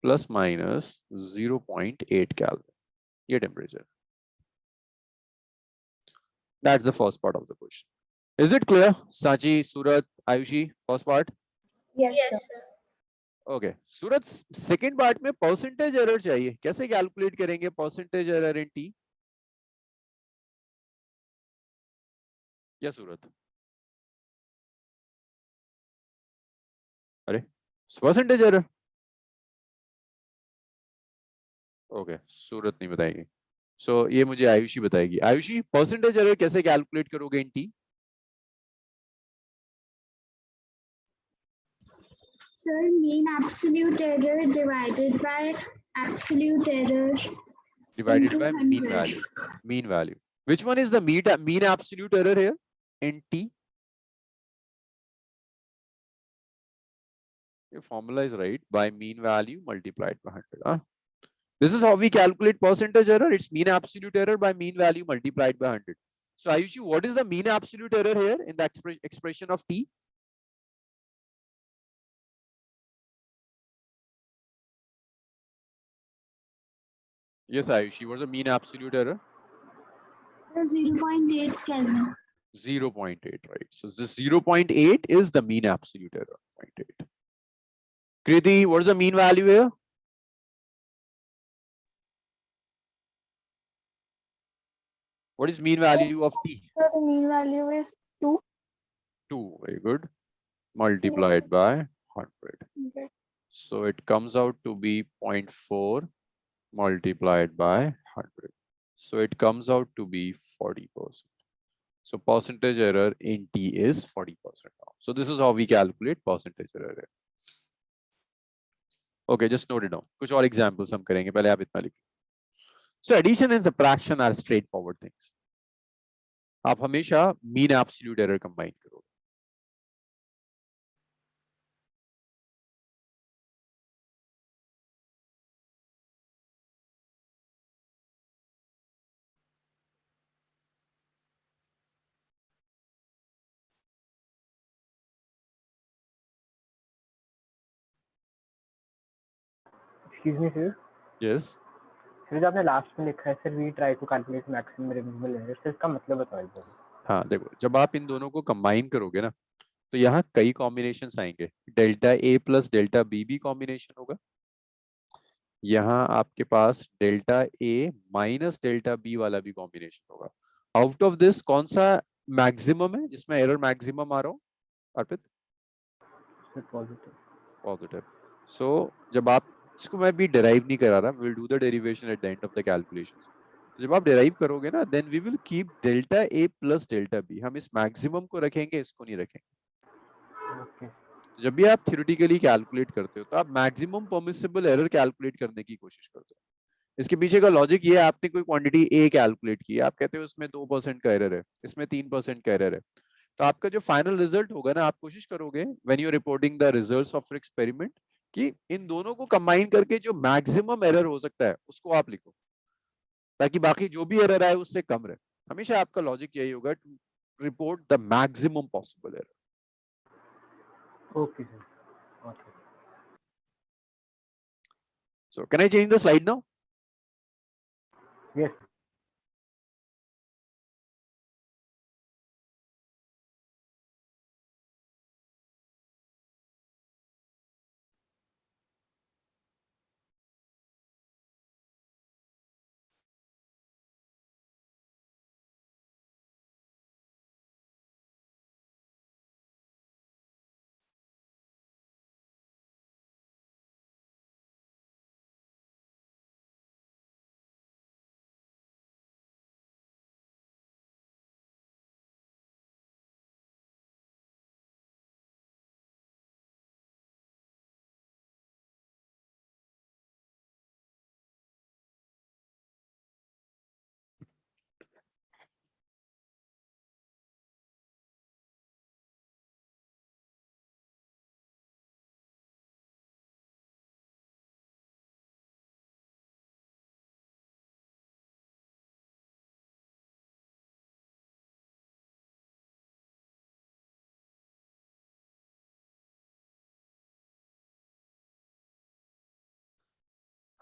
Speaker 1: प्लस माइनस 0.8 केल्विन. ये temperature. That's the first part of the question. Is it clear? Sachi, Surat, Ayushi, first part?
Speaker 2: Yes, sir.
Speaker 1: Okay. Surat, second part में percentage error चाहिए. कैसे calculate करेंगे percentage error in T? क्या सूरत? अरे percentage error. Okay. सूरत नहीं बताएगी. So ये मुझे आयुषी बताएगी. आयुषी, percentage error कैसे calculate करोगे in T?
Speaker 4: Sir, mean absolute error divided by absolute error
Speaker 1: Divided
Speaker 4: into
Speaker 1: by mean
Speaker 4: 100.
Speaker 1: value. Mean value. Which one is the mean absolute error here in T? Your formula is right, by mean value multiplied by 100. Huh? This is how we calculate percentage error. It's mean absolute error by mean value multiplied by 100. So Ayushi, what is the mean absolute error here in the expression of T? Yes, Ayushi, what's the mean absolute error?
Speaker 4: 0.8 Kelvin.
Speaker 1: 0.8, right? So this 0.8 is the mean absolute error. 0.8. Kriti, what is the mean value here? What is mean value of t?
Speaker 6: So the mean value is 2.
Speaker 1: 2. Very good. Multiplied by 100. So it comes out to be 0.4 multiplied by 100. So it comes out to be 40%. So percentage error in t is 40% now. So this is how we calculate percentage error. Okay, just note it down. कुछ और examples हम करेंगे, पहले आप इतना लिखिए. So addition and subtraction are straightforward things. आप हमेशा mean absolute error combine करोगे.
Speaker 3: Excuse me, sir.
Speaker 1: Yes.
Speaker 3: Sir जो आपने लास्ट में लिखा है sir we try to calculate maximum removable error, sir इसका मतलब बताइए.
Speaker 1: हाँ देखो, जब आप इन दोनों को कंबाइन करोगे ना, तो यहाँ कई कॉम्बिनेशंस आएंगे. Delta A plus delta B भी कॉम्बिनेशन होगा. यहाँ आपके पास delta A minus delta B वाला भी कॉम्बिनेशन होगा. आउट ऑफ दिस कौन सा मैक्सिमम है जिसमें एरर मैक्सिमम आ रहा हो अर्पित?
Speaker 3: पॉजिटिव.
Speaker 1: पॉजिटिव. सो जब आप इसको, मैं भी डेराइव नहीं करा रहा, will do the derivation at the end of the calculations. तो जब आप डेराइव करोगे ना, then we will keep delta A plus delta B. हम इस मैक्सिमम को रखेंगे, इसको नहीं रखेंगे.
Speaker 3: ओके.
Speaker 1: जब भी आप थ्योरेटिकली कैलकुलेट करते हो तो आप मैक्सिमम परमिसिबल एरर कैलकुलेट करने की कोशिश करते हो. इसके पीछे का लॉजिक ये है, आपने कोई क्वांटिटी ए कैलकुलेट की, आप कहते हो इसमें 2% का एरर है, इसमें 3% का एरर है, तो आपका जो फाइनल रिजल्ट होगा ना, आप कोशिश करोगे when you are reporting the results of experiment कि इन दोनों को कंबाइन करके जो मैक्सिमम एरर हो सकता है उसको आप लिखो, ताकि बाकी जो भी एरर आए उससे कम रहे. हमेशा आपका लॉजिक यही होगा, to report the maximum possible error.
Speaker 3: Okay sir. Okay.
Speaker 1: So can I change the slide now?
Speaker 3: Yes.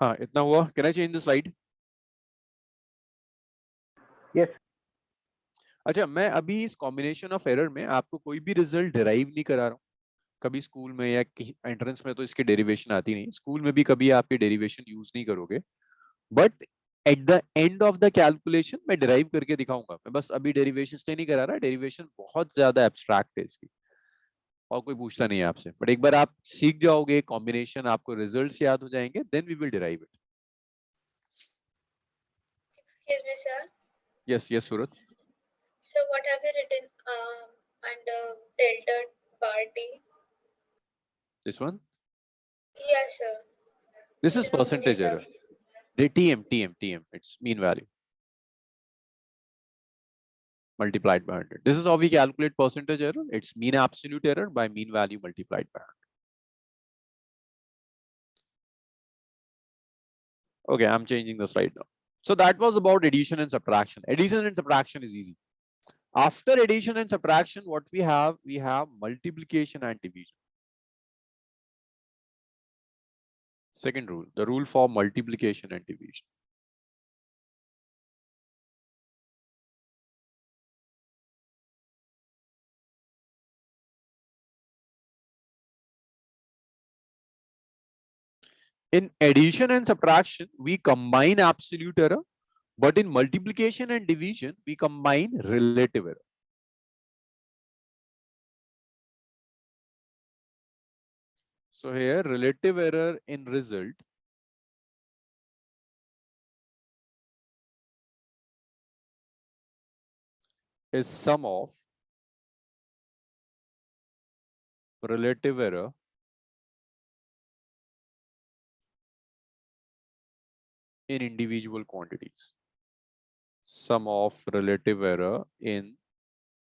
Speaker 1: हाँ, इतना हुआ. Can I change the slide?
Speaker 3: Yes.
Speaker 1: अच्छा, मैं अभी इस कॉम्बिनेशन ऑफ एरर में आपको कोई भी रिजल्ट डिराइव नहीं करा रहा हूँ. कभी स्कूल में या एंट्रेंस में तो इसकी डेरिवेशन आती नहीं, स्कूल में भी कभी आपके डेरिवेशन यूज नहीं करोगे, but at the end of the calculation मैं डिराइव करके दिखाऊंगा. मैं बस अभी डेरिवेशन से नहीं करा रहा, डेरिवेशन बहुत ज्यादा एब्स्ट्रैक्ट है इसकी और कोई पूछता नहीं है आपसे, बट एक बार आप सीख जाओगे कॉम्बिनेशन, आपको रिजल्ट्स याद हो जाएंगे, then we will derive it.
Speaker 2: Excuse me, sir.
Speaker 1: Yes yes Surat.
Speaker 2: So what have you written under delta bar t?
Speaker 1: This one.
Speaker 2: Yes, sir.
Speaker 1: This is percentage error. The TM, it's mean value multiplied by 100. This is how we calculate percentage error. It's mean absolute error by mean value multiplied by 100. Okay, I'm changing the slide now. So that was about addition and subtraction. Addition and subtraction is easy. After addition and subtraction, what we have multiplication and division. Second rule, the rule for multiplication and division. In addition and subtraction, we combine absolute error But in multiplication and division, we combine relative error. So here, relative error in result is sum of relative error in individual quantities. Sum of relative error in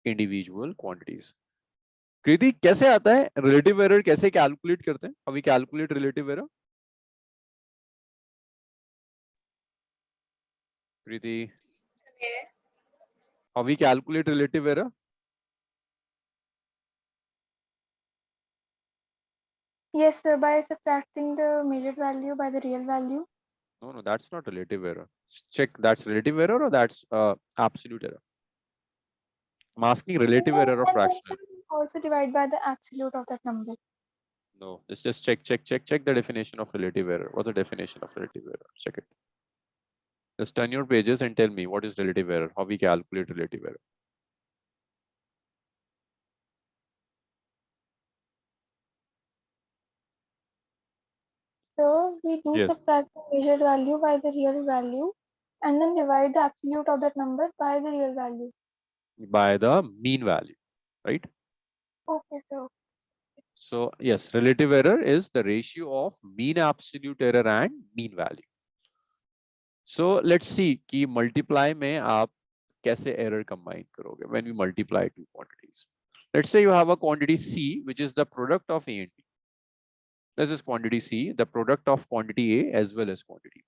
Speaker 1: individual quantities. कृति कैसे आता है relative error, कैसे calculate करते हैं? How we calculate relative error? Kriti, how we calculate relative error?
Speaker 6: Yes, sir, by subtracting the measured value by the real value.
Speaker 1: No, that's not relative error. Check, that's relative error or that's absolute error. I'm asking relative error or
Speaker 6: And then
Speaker 1: fractional.
Speaker 6: also divide by the absolute of that number.
Speaker 1: No, just check the definition of relative error. What's the definition of relative error? Check it. Just turn your pages and tell me what is relative error, how we calculate relative error.
Speaker 6: So we do
Speaker 1: Yes.
Speaker 6: subtract the measured value by the real value and then divide the absolute of that number by the real value.
Speaker 1: By the mean value, right?
Speaker 6: Okay, sir.
Speaker 1: So yes, relative error is the ratio of mean absolute error and mean value. So let's see कि multiply में आप कैसे error combine करोगे when we multiply two quantities. Let's say you have a quantity C which is the product of A and B. This is quantity C, the product of quantity A as well as quantity B.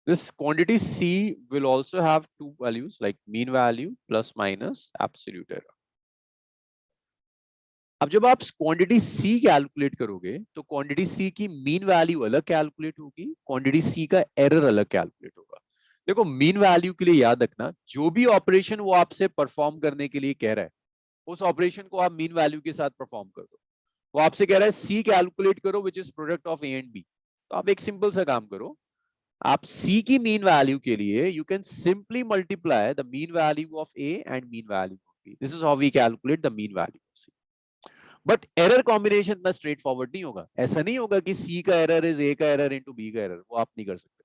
Speaker 1: This quantity C will also have two values like mean value plus minus absolute error. अब जब आप quantity सी calculate करोगे तो quantity सी की mean value अलग calculate होगी, quantity सी का error अलग कैलकुलेट होगा. देखो मीन वैल्यू के लिए याद रखना, जो भी ऑपरेशन वो आपसे परफॉर्म करने के लिए कह रहा है उस ऑपरेशन को आप मीन वैल्यू के साथ परफॉर्म कर दो. वो आपसे कह रहा है सी कैलकुलेट करो which is product of A and B, तो आप एक सिंपल सा काम करो, आप सी की मीन वैल्यू के लिए you can simply multiply the mean value of A and mean value of B. This is how we calculate the mean value of C. But error combination इतना स्ट्रेट फॉरवर्ड नहीं होगा. ऐसा नहीं होगा कि सी का एरर इज ए का error into B का एरर, वो आप नहीं कर सकते.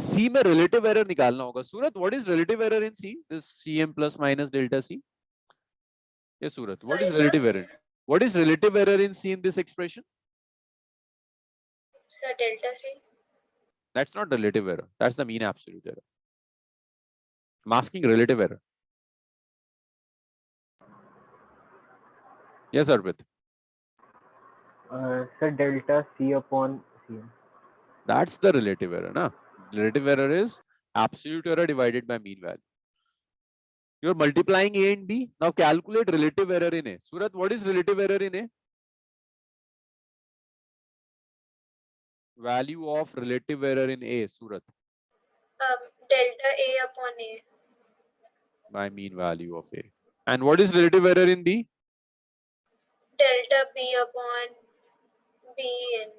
Speaker 1: सी में रिलेटिव एरर निकालना होगा. Surat, what is relative error in C? This CM plus minus delta C. ये Surat, what is relative error? What is relative error in C in this expression?
Speaker 2: Sir, delta C.
Speaker 1: That's not relative error, that's the mean absolute error. I'm asking relative error. Yes, Arpit.
Speaker 3: Sir, delta C upon CM.
Speaker 1: That's the relative error, na? Relative error is absolute error divided by mean value. You're multiplying A and B. Now calculate relative error in A. Surat, what is relative error in A? Value of relative error in A, Surat.
Speaker 2: Delta A upon A.
Speaker 1: By mean value of A. And what is relative error in B?
Speaker 2: Delta B upon B in.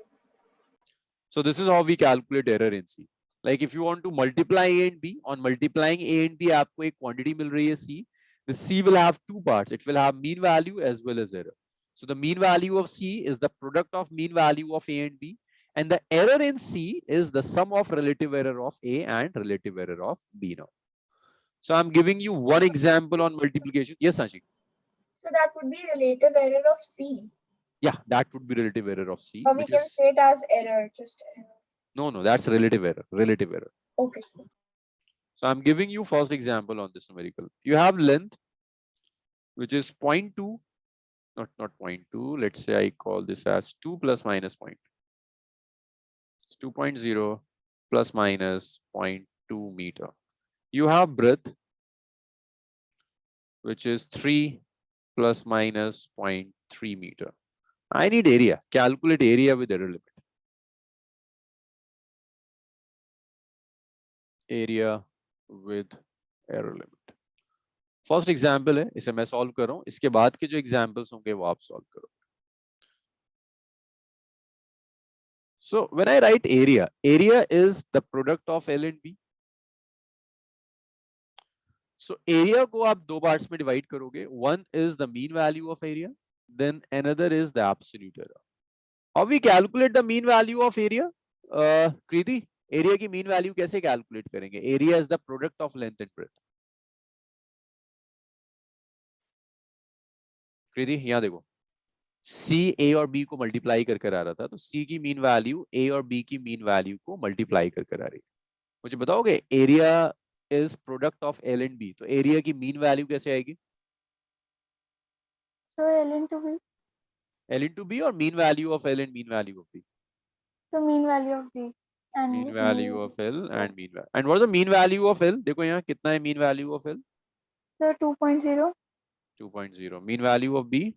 Speaker 1: So this is how we calculate error in C. Like if you want to multiply A and B, on multiplying A and B, आपको एक quantity मिल रही है C. The C will have two parts. It will have mean value as well as error. So the mean value of C is the product of mean value of A and B. And the error in C is the sum of relative error of A and relative error of B now. So I'm giving you one example on multiplication. Yes, Sanshik.
Speaker 2: So that would be relative error of C.
Speaker 1: Yeah, that would be relative error of C.
Speaker 2: Or we can say it as error, just error.
Speaker 1: No, that's relative error. Relative error.
Speaker 2: Okay.
Speaker 1: So I'm giving you first example on this numerical. You have length, which is 0.2, not 0.2. Let's say I call this as 2 plus minus 0.2. It's 2.0 plus minus 0.2 meter. You have breadth, which is 3 plus minus 0.3 meter. I need area. Calculate area with error limit. Area with error limit. First example है, इसे मैं solve कर रहा हूं. इसके बाद के जो एग्जाम्पल्स होंगे वो आप सॉल्व करो. So when I write area, area is the product of L and B. So area को आप दो parts में divide करोगे. One is the mean value of area, then another is the absolute area. How we calculate the mean value of area? Kriti, area की mean value कैसे calculate करेंगे? Area is the product of length and breadth. कृति यहाँ देखो, C A और B को multiply कर कर आ रहा था, तो C की मीन वैल्यू A और B की मीन वैल्यू को मल्टीप्लाई कर कर आ रही है. मुझे बताओगे area is product of L and B, तो एरिया की मीन वैल्यू कैसे आएगी?
Speaker 6: So L into B.
Speaker 1: L into B और mean value of L and mean value of B.
Speaker 6: So mean value of B. And
Speaker 1: mean value of L and mean value. And what is the mean value of L? देखो यहाँ कितना है mean value of L?
Speaker 6: so 2.0,
Speaker 1: 2.0. Mean value of B?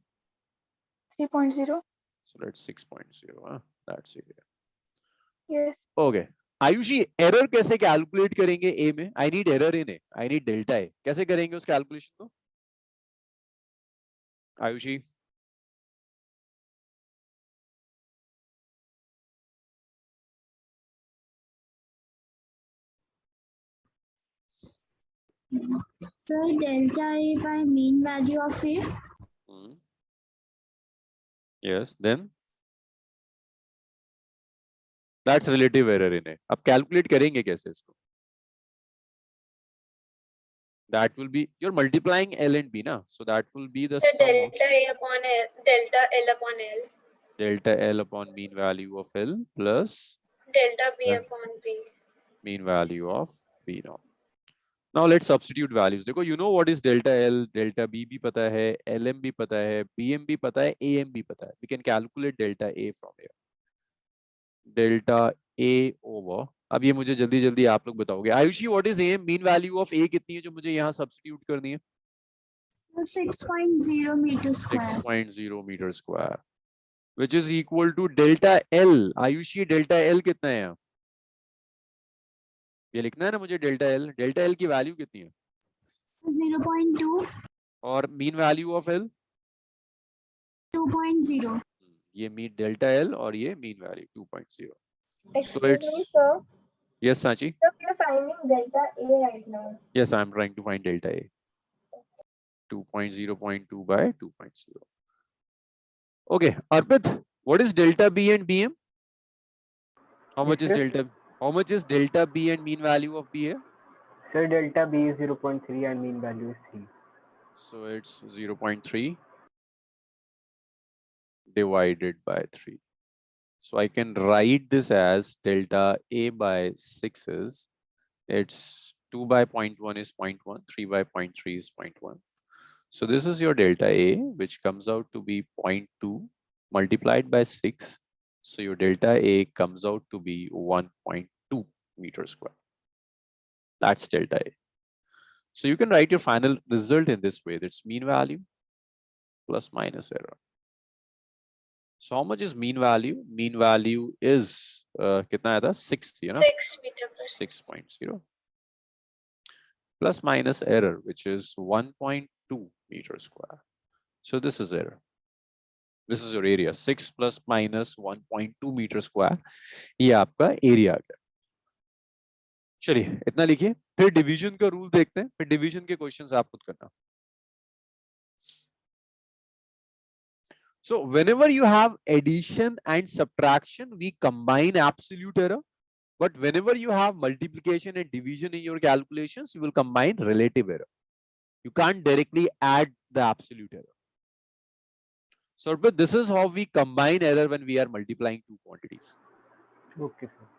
Speaker 6: 3.0.
Speaker 1: So let's 6.0. That's it.
Speaker 6: Yes.
Speaker 1: Okay. Ayushi, error कैसे calculate करेंगे ए में? I need error in A, I need delta A. कैसे करेंगे उस कैलकुलेशन को? Ayushi,
Speaker 4: So delta A by mean value of A.
Speaker 1: yes, then that's relative error in ए. अब calculate करेंगे कैसे इसको? That will be, you're multiplying L and B na, so that will be the sum of
Speaker 2: delta A upon L, delta L upon L,
Speaker 1: delta L upon mean value of L plus
Speaker 2: delta B
Speaker 1: Yeah.
Speaker 2: upon B.
Speaker 1: mean value of B now. Now let's substitute values. देखो, you know what is delta L, delta B भी पता है, LM भी पता है, BM भी पता है, AM भी पता है. We can calculate delta A from here. Delta A over, अब ये मुझे जल्दी जल्दी आप लोग बताओगे. Ayushi, what is AM? Mean value of A कितनी है जो मुझे यहाँ सब्स्टिट्यूट करनी है?
Speaker 4: So 6.0 meter square.
Speaker 1: 6.0 meter square, which is equal to delta L. Ayushi, delta L कितना है यहाँ? ये लिखना है ना मुझे delta L. delta L की वैल्यू कितनी है?
Speaker 4: 0.2,
Speaker 1: और मीन वैल्यू ऑफ L?
Speaker 4: 2.0.
Speaker 1: ये मीन delta L और ये mean value 2.0.
Speaker 2: Excuse
Speaker 1: it's-
Speaker 2: me, sir.
Speaker 1: Yes, Sanchi.
Speaker 2: So we are finding delta A right now.
Speaker 1: Yes, I'm trying to find delta A. 2.0.2 by 2.0. Okay, Arpit, what is delta B and BM? How much is
Speaker 3: Yes, sir.
Speaker 1: delta? How much is delta B and mean value of B here?
Speaker 3: Sir, delta B is 0.3 and mean value is 3.
Speaker 1: So it's 0.3 divided by 3. So I can write this as delta A by 6 is, it's 2 by 0.1 is 0.1, 3 by 0.3 is 0.1. So this is your delta A, which comes out to be 0.2 multiplied by 6. So your delta A comes out to be 1.2 meter square. That's delta A. So you can write your final result in this way. That's mean value plus minus error. So how much is mean value? Mean value is कितना आया था? 6 थी ना?
Speaker 2: 6 meter per
Speaker 1: 6.0 plus minus error, which is 1.2 meter square. So this is error. This is your area. 6 plus minus 1.2 meter square. ये आपका area आ गया. चलिए इतना लिखिए. फिर डिवीजन का रूल देखते हैं. फिर डिवीजन के क्वेश्चंस आप खुद करना. So whenever you have addition and subtraction, we combine absolute error. But whenever you have multiplication and division in your calculations, you will combine relative error. You can't directly add the absolute error. So but this is how we combine error when we are multiplying two quantities.
Speaker 3: Okay, sir.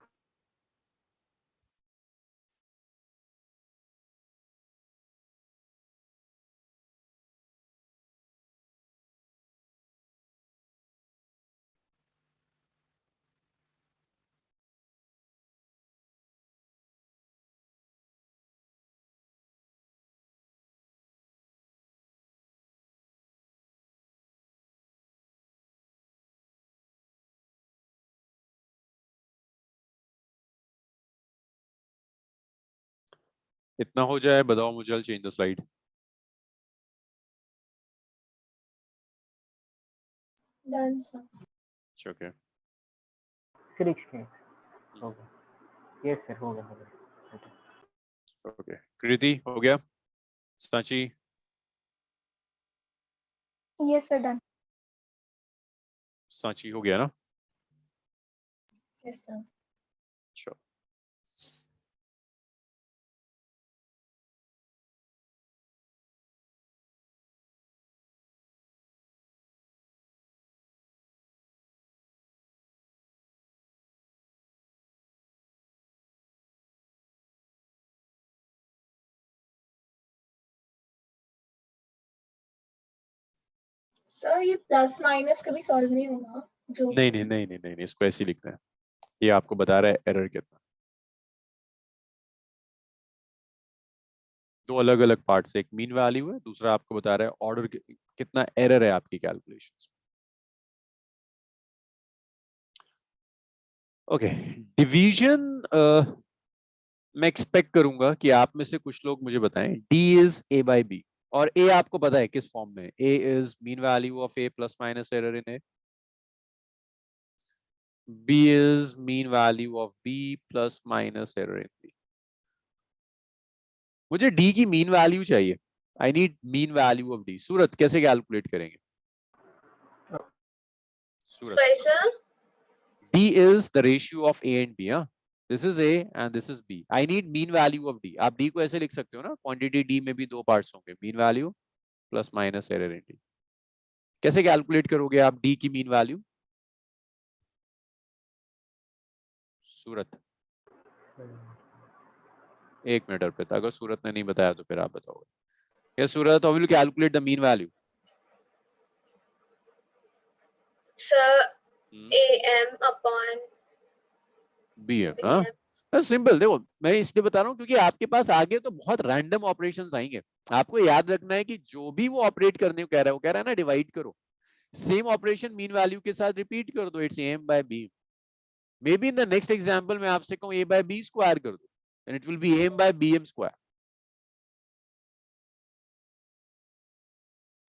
Speaker 1: इतना हो जाए बताओ मुझे. I'll change the slide.
Speaker 2: done, sir.
Speaker 1: Okay.
Speaker 3: 16 हो गया। Yes sir, हो गया।
Speaker 1: Okay, कृति हो गया? Sanchi?
Speaker 6: Yes, sir, done.
Speaker 1: Sanchi हो गया ना?
Speaker 2: Yes, sir.
Speaker 1: Sure.
Speaker 2: सर ये प्लस माइनस कभी सॉल्व नहीं होगा जो
Speaker 1: नहीं, इसको ऐसे ही लिखते हैं। ये आपको बता रहा है एरर कितना। दो अलग अलग पार्ट से, एक मीन वैल्यू है, दूसरा आपको बता रहा है ऑर्डर कितना एरर है आपकी कैलकुलेशंस में। ओके, डिवीजन मैं एक्सपेक्ट करूंगा कि आप में से कुछ लोग मुझे बताएं D is A by B, और A आपको पता है किस फॉर्म में? A is mean value of A plus minus error in A, B is mean value of B plus minus error in B. मुझे D की मीन वैल्यू चाहिए। I need mean value of D. सूरत कैसे calculate करेंगे? सूरत,
Speaker 2: Sorry, sir.
Speaker 1: D is the ratio of A and B. हाँ, this is A and this is B. I need mean value of D. आप D को ऐसे लिख सकते हो ना, क्वांटिटी D में भी दो पार्ट्स होंगे, mean value plus minus error in D। कैसे कैलकुलेट करोगे आप D की मीन वैल्यू? सूरत, एक मिनट अर्पित, अगर सूरत ने नहीं बताया तो फिर आप बताओगे। Yes, Surat, how will you calculate the mean value?
Speaker 2: Sir, AM upon
Speaker 1: BM, हाँ, सिंपल। देखो मैं इसलिए बता रहा हूँ क्योंकि आपके पास आगे तो बहुत रैंडम ऑपरेशंस आएंगे। आपको याद रखना है कि जो भी वो ऑपरेट करने को कह रहा है, वो कह रहा है ना डिवाइड करो, सेम ऑपरेशन मीन वैल्यू के साथ रिपीट कर दो, it's AM by B। May be in the next example में आपसे कहूँ A by B स्क्वायर कर दो, and it will B AM by BM square.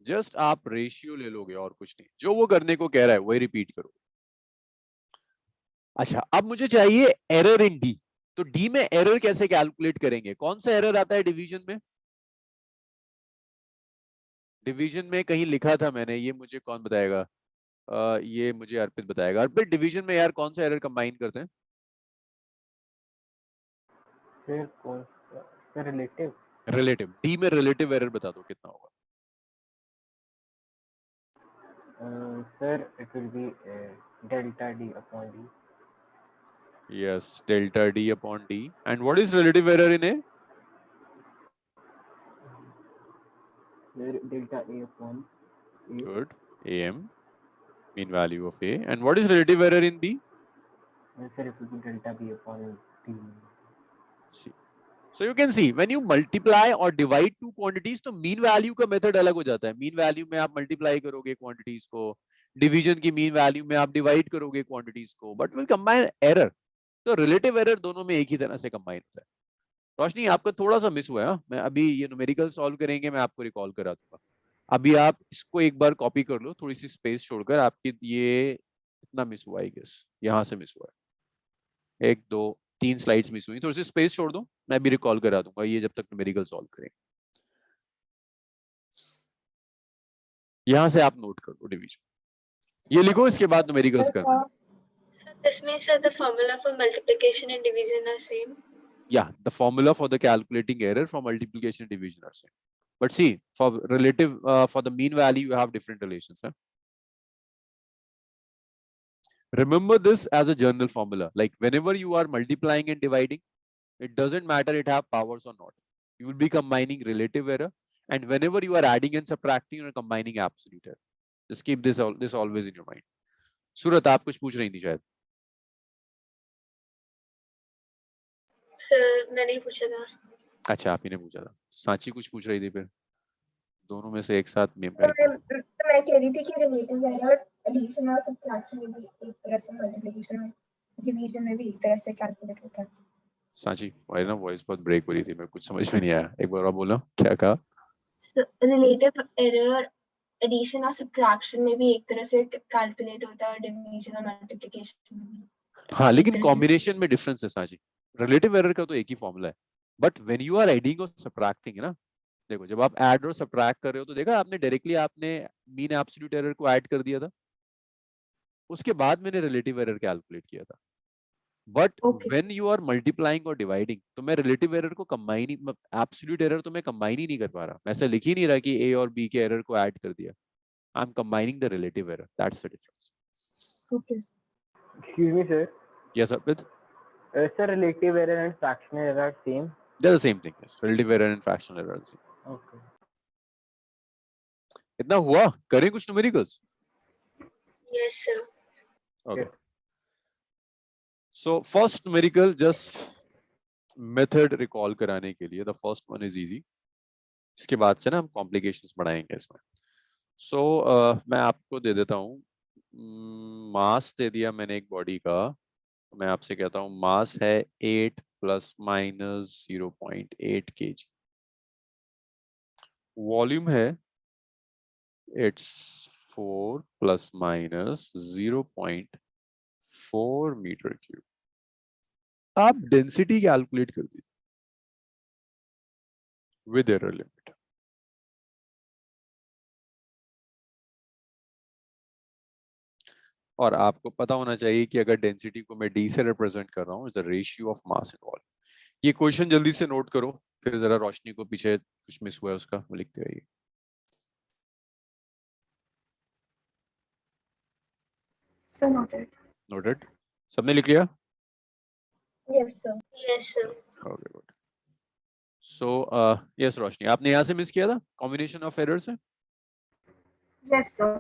Speaker 1: Just आप रेशियो ले लोगे और कुछ नहीं, जो वो करने को कह रहा है वही रिपीट करो। अच्छा, अब मुझे चाहिए एरर इन डी, तो डी में एरर कैसे कैलकुलेट करेंगे? कौन सा एरर आता है डिवीजन में? डिवीजन में कहीं लिखा था मैंने, ये मुझे कौन बताएगा? ये मुझे अर्पित बताएगा। अर्पित, डिवीजन में यार कौन सा एरर कंबाइन करते हैं?
Speaker 3: Sir relative.
Speaker 1: रिलेटिव। डी में रिलेटिव एरर बता दो कितना होगा?
Speaker 3: Sir it will B delta D upon D.
Speaker 1: Yes, delta D upon D. And what is relative error in A?
Speaker 3: Delta A upon A.
Speaker 1: Good. AM, mean value of A. And what is relative error in B?
Speaker 3: Sir, it will be delta B upon D.
Speaker 1: See. So you can see when you multiply or divide two quantities, तो mean value का method अलग हो जाता है। mean value में आप multiply करोगे quantities को, division की mean value में आप divide करोगे quantities को, but will combine error। तो relative error दोनों में एक ही तरह से combine होता है। रोशनी, आपका थोड़ा सा मिस हुआ है। मैं अभी ये न्यूमेरिकल सॉल्व करेंगे, मैं आपको रिकॉल करा दूंगा। अभी आप इसको एक बार कॉपी कर लो, थोड़ी सी स्पेस छोड़कर। आपकी ये इतना मिस हुआ है, गेस यहाँ से मिस हुआ है, 1 2 3 स्लाइड्स मिस हुई, थोड़ी सी स्पेस छोड़ दो, मैं भी रिकॉल करा दूंगा ये जब तक न्यूमेरिकल सॉल्व करेंगे। यहाँ से आप नोट कर लो डिवीजन, ये लिखो, इसके बाद न्यूमेरिकल्स करना।
Speaker 2: this means that the formula for multiplication and division are same.
Speaker 1: Yeah, the formula for the calculating error for multiplication and division are same, but see for relative for the mean value you have different relations, huh? Remember this as a general formula, like whenever you are multiplying and dividing, it doesn't matter it have powers or not, you will be combining relative error, and whenever you are adding and subtracting, you are combining absolute error. Just keep this always in your mind. सूरत, आप कुछ पूछ रही थी शायद?
Speaker 2: मैंने ही पूछा था।
Speaker 1: अच्छा, आप ही ने पूछा था। सांची कुछ पूछ रही थी, फिर दोनों में से एक साथ में
Speaker 2: मैं कह रही थी कि रिलेटिव एरर एडिशन और सब्ट्रैक्शन में भी एक तरह से, मल्टीप्लिकेशन और डिवीजन में भी एक तरह से कैलकुलेट होता है।
Speaker 1: सांची, मेरी ना वॉइस बहुत ब्रेक हो रही थी, मैं कुछ समझ में नहीं आया, एक बार और बोलो, क्या कहा?
Speaker 2: रिलेटिव एरर एडिशन और सब्ट्रैक्शन में भी एक तरह से कैलकुलेट होता है, और डिवीजन और मल्टीप्लिकेशन में भी।
Speaker 1: हाँ, लेकिन
Speaker 4: तरह से।
Speaker 1: कॉम्बिनेशन में डिफरेंस है साजी। रिलेटिव एरर का तो एक ही फॉर्मूला है, but when you are adding और सब्ट्रैक्टिंग है ना, देखो जब आप ऐड और सब्ट्रैक्ट कर रहे हो तो देखा आपने डायरेक्टली आपने मीन एब्सोल्यूट एरर को ऐड कर दिया था, उसके बाद मैंने रिलेटिव एरर कैलकुलेट किया था। But
Speaker 2: Okay,
Speaker 1: when you are multiplying और डिवाइडिंग तो मैं रिलेटिव एरर को कंबाइन ही, एब्सोल्यूट एरर तो मैं कंबाइन ही नहीं कर पा रहा, मैं ऐसा लिख ही नहीं रहा कि ए और बी के एरर को ऐड कर दिया। I am combining the relative error, that's the difference.
Speaker 2: okay.
Speaker 3: Excuse me, sir.
Speaker 1: Yes Arpit,
Speaker 3: Sir, relative error and fractional error are same.
Speaker 1: They are the same thing, yes, relative error and fractional error.
Speaker 3: Okay.
Speaker 1: इतना हुआ, करें कुछ numericals?
Speaker 2: Yes, sir.
Speaker 1: Okay.
Speaker 3: Yes.
Speaker 1: So first numerical, just method recall कराने के लिए, the first one is easy. इसके बाद से ना हम complications बढ़ाएंगे इसमें. So मैं आपको दे देता हूँ, मास दे दिया मैंने एक बॉडी का, मैं आपसे कहता हूँ मास है 8 + - 0.8 kg, वॉल्यूम है it's 4 ± 0.4 मीटर क्यूब। आप डेंसिटी कैलकुलेट कर दीजिए विद एरर लिमिट। और आपको पता होना चाहिए कि अगर डेंसिटी को मैं डी से रिप्रेजेंट कर रहा हूँ, is the ratio of mass and volume. ये क्वेश्चन जल्दी से नोट करो, फिर जरा रोशनी को पीछे कुछ मिस हुआ है उसका वो लिखते रहिए।
Speaker 5: So noted.
Speaker 1: नोटेड, सबने लिख लिया?
Speaker 2: Yes, sir. Yes, sir.
Speaker 1: Okay good. So yes Roshni, आपने यहाँ से मिस किया था कॉम्बिनेशन ऑफ एरर्स है।
Speaker 5: Yes, sir.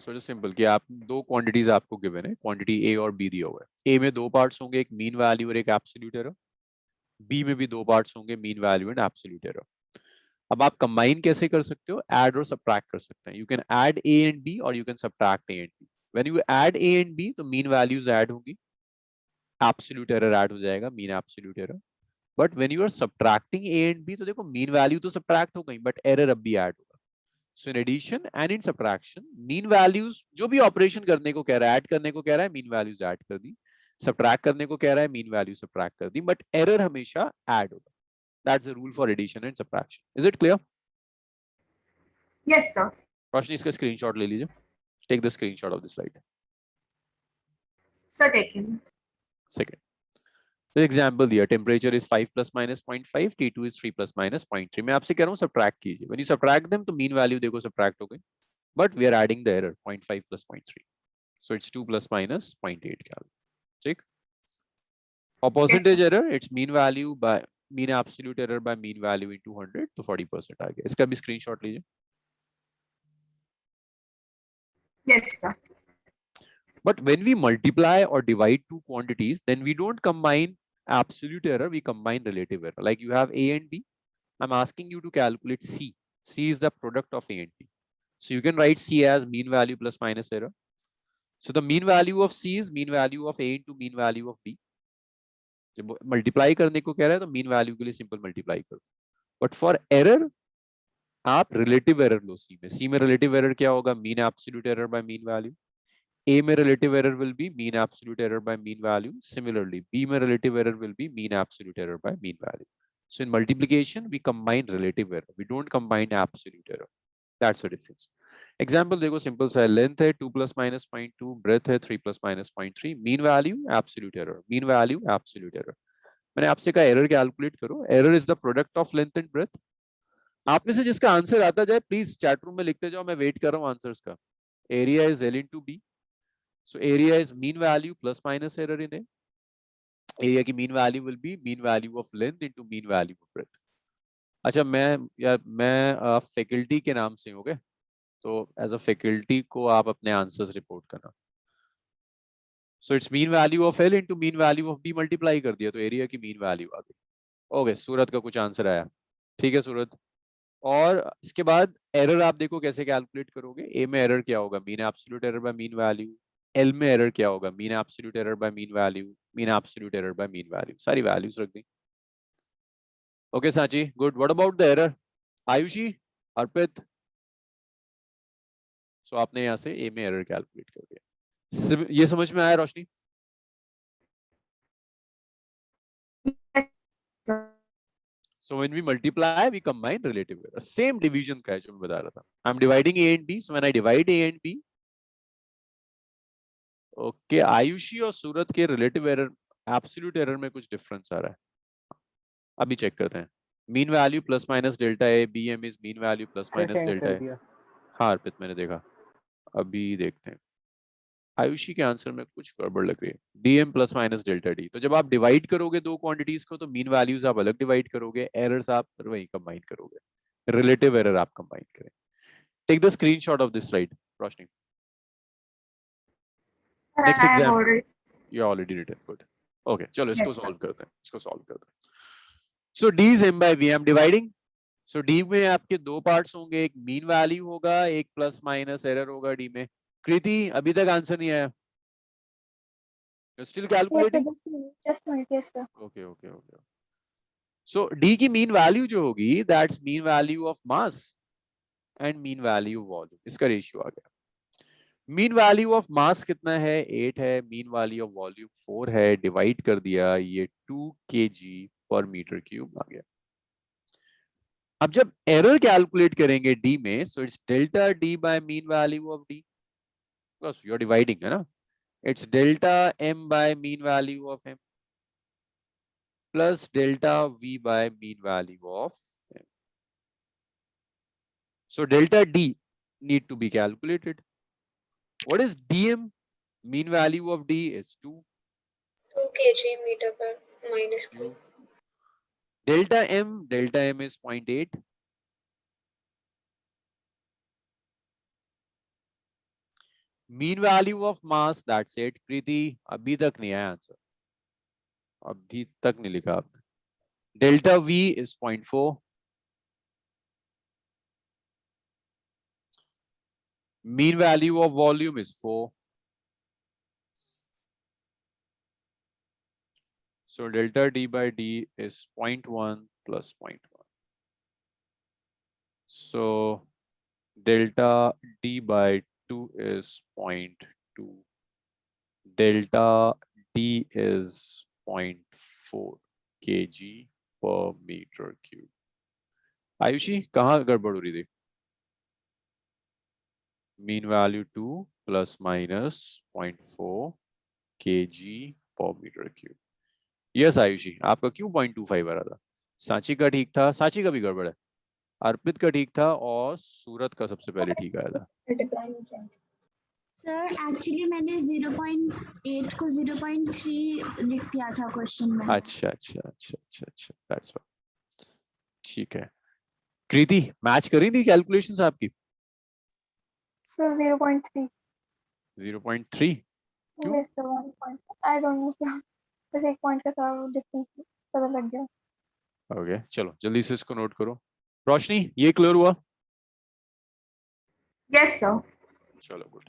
Speaker 1: So just simple कि आप दो क्वांटिटीज आपको गिवन है, क्वांटिटी ए और बी दिया हुआ है। ए में दो पार्ट्स होंगे, एक मीन वैल्यू और एक एब्सोल्यूट एरर। बी में भी दो पार्ट्स होंगे, mean value and absolute error. अब आप कंबाइन कैसे कर सकते हो? ऐड और सब्ट्रैक्ट कर सकते हैं। You can add A and B और you can subtract A and B. When you add A and B तो मीन वैल्यूज ऐड होंगी, एब्सोल्यूट एरर ऐड हो जाएगा, mean absolute error. But when you are subtracting A and B तो देखो mean value तो subtract हो गई but error अब भी ऐड होगा। So in addition and in subtraction mean values जो भी ऑपरेशन करने को कह रहा है, ऐड करने को कह रहा है, मीन वैल्यूज ऐड कर दी, सब्ट्रैक्ट करने को कह रहा है, मीन वैल्यू सब्ट्रैक्ट कर दी, बट एरर हमेशा ऐड होगा। That's the rule for addition and subtraction. Is it clear?
Speaker 5: Yes, sir.
Speaker 1: Roshni इसका स्क्रीनशॉट ले लीजिए, take the screenshot of the slide.
Speaker 5: So taken.
Speaker 1: Second example दिया, टेम्परेचर इज 5 ± 0.5, T2 इज 3 ± 0.3। मैं आपसे कह रहा हूँ सब्ट्रैक्ट कीजिए। व्हेन यू सब्ट्रैक्ट देम तो मीन वैल्यू देखो सब्ट्रैक्ट हो गई, but we are adding the error 0.5 + 0.3, so it's 2 ± 0.8 calorie. ठीक, और percentage error it's mean value by mean absolute error by mean value into 100, तो 40% आ गया। इसका भी स्क्रीनशॉट लीजिए।
Speaker 5: Yes, sir.
Speaker 1: But when we multiply or divide two quantities, then we don't combine absolute error, we combine relative error. Like you have A and B, I'm asking you to calculate C. C is the product of A and B. So you can write C as mean value plus minus error. So the mean value of C is mean value of A into mean value of B. जब multiply करने को कह रहा है तो mean value के लिए simple multiply करो, बट फॉर एरर आप रिलेटिव एरर लो। सी में रिलेटिव एरर क्या होगा? Mean absolute error by mean value. A में relative error will be mean absolute error by mean value. Similarly, B में relative error will be mean absolute error by mean value. So in multiplication, we combine relative error. We don't combine absolute error. That's the difference. Example देखो simple सा है, length है 2 ± 0.2, breadth है 3 ± 0.3, mean value absolute error, mean value absolute error. मैंने आपसे कहा error calculate करो। Error is the product of length and breadth. आप में से जिसका आंसर आता जाए प्लीज चैट रूम में लिखते जाओ, मैं वेट कर रहा हूँ आंसर्स का। Area is L into B. So area is mean value plus minus error in A. Area की mean value will be mean value of length into mean value of breadth. अच्छा मैं faculty के नाम से हूँ, तो as a faculty को आप अपने आंसर्स रिपोर्ट करना। So it's mean value of L into mean value of B multiply कर दिया तो एरिया की मीन वैल्यू आ गई। ओके, सूरत का कुछ आंसर आया, ठीक है सूरत। और इसके बाद एरर आप देखो कैसे कैलकुलेट करोगे। ए में एरर क्या होगा? Mean absolute error by mean value. L में एरर क्या होगा? Mean absolute error by mean value, mean absolute error by mean value. सारी वैल्यूज रख दी। Okay Sanchi, good. What about the error? Ayushi, Arpit, so आपने यहाँ से ए में एरर कैलकुलेट कर दिया। ये समझ में आया रोशनी? So when we multiply, we combine relative error. Same division का है जो मैं बता रहा था. I'm dividing A and B. So when I divide A and B, okay, Ayushi और सूरत के relative error, absolute error में कुछ difference आ रहा है. अभी चेक करते हैं. Mean value plus minus delta A, BM is mean value plus minus
Speaker 3: change
Speaker 1: delta
Speaker 3: कर
Speaker 1: A.
Speaker 3: दिया.
Speaker 1: हाँ अर्पित मैंने देखा. अभी देखते हैं. आयुषी के आंसर में कुछ गड़बड़ लग रही है. DM plus minus delta D. तो जब आप डिवाइड करोगे दो क्वांटिटीज को तो मीन वैल्यूज आप अलग डिवाइड करोगे, एरर्स आप वही कंबाइन करोगे, रिलेटिव एरर आप कंबाइन करें. Take the screenshot of this slide Roshni.
Speaker 5: Sir,
Speaker 1: next
Speaker 5: I have
Speaker 1: exam
Speaker 5: already.
Speaker 1: You already written. Good. Okay चलो इसको
Speaker 5: Yes, sir.
Speaker 1: सॉल्व करते हैं. इसको सॉल्व करते हैं. सो D is m by v. I'm dividing. So D में आपके दो पार्ट्स होंगे, एक मीन वैल्यू होगा, एक प्लस माइनस एरर होगा D में. कृति अभी तक आंसर नहीं आया. You're still
Speaker 6: Yes, sir.
Speaker 1: calculating?
Speaker 6: Just a minute. Yes, sir.
Speaker 1: Okay. So D की मीन वैल्यू जो होगी, that's mean value of mass and mean value volume. इसका रेशियो आ गया. मीन वैल्यू ऑफ मास कितना है? 8 है. मीन वैल्यू ऑफ वॉल्यूम 4 है. Divide कर दिया, ये 2 kg पर मीटर क्यूब आ गया. अब जब एरर कैलकुलेट करेंगे D में, so it's delta D by mean value of D, because you are dividing है ना. It's delta M by mean value of M plus delta V by mean value of M. So delta D need to be calculated. What is DM? Mean value of D is 2
Speaker 2: kg meter per minus
Speaker 1: cube. Delta M is 0.8. Mean value of mass, that's it. Kriti, अभी तक नहीं आया answer. अभी तक नहीं लिखा आपने. Delta V is 0.4. Mean value of volume is 4. So delta D by D is 0.1 plus 0.1. So delta D by 2 is 0.2. Delta D is 0.4 kg per meter cube. Ayushi कहाँ गड़बड़ हो रही थी? Mean value 2 plus minus 0.4 kg per meter cube. Yes Ayushi, आपका क्यों 0.25 आ रहा था? सांची का ठीक था. सांची का भी गड़बड़ है. अर्पित का ठीक था और सूरत का सबसे पहले ठीक आया था.
Speaker 2: मल्टीप्लाई नहीं किया.
Speaker 4: सर एक्चुअली मैंने 0.8 को 0.3 लिख दिया था क्वेश्चन में.
Speaker 1: अच्छा. That's why. ठीक है. कृति मैच करी थी कैलकुलेशंस आपकी?
Speaker 6: So 0.3.
Speaker 1: 0.3. क्यों?
Speaker 6: Yes, sir. 1 point. I don't know, sir. बस एक पॉइंट का था डिफरेंस पता लग गया.
Speaker 1: ओके चलो जल्दी से इसको नोट करो. रोशनी ये क्लियर हुआ?
Speaker 5: Yes, sir.
Speaker 1: चलो गुड.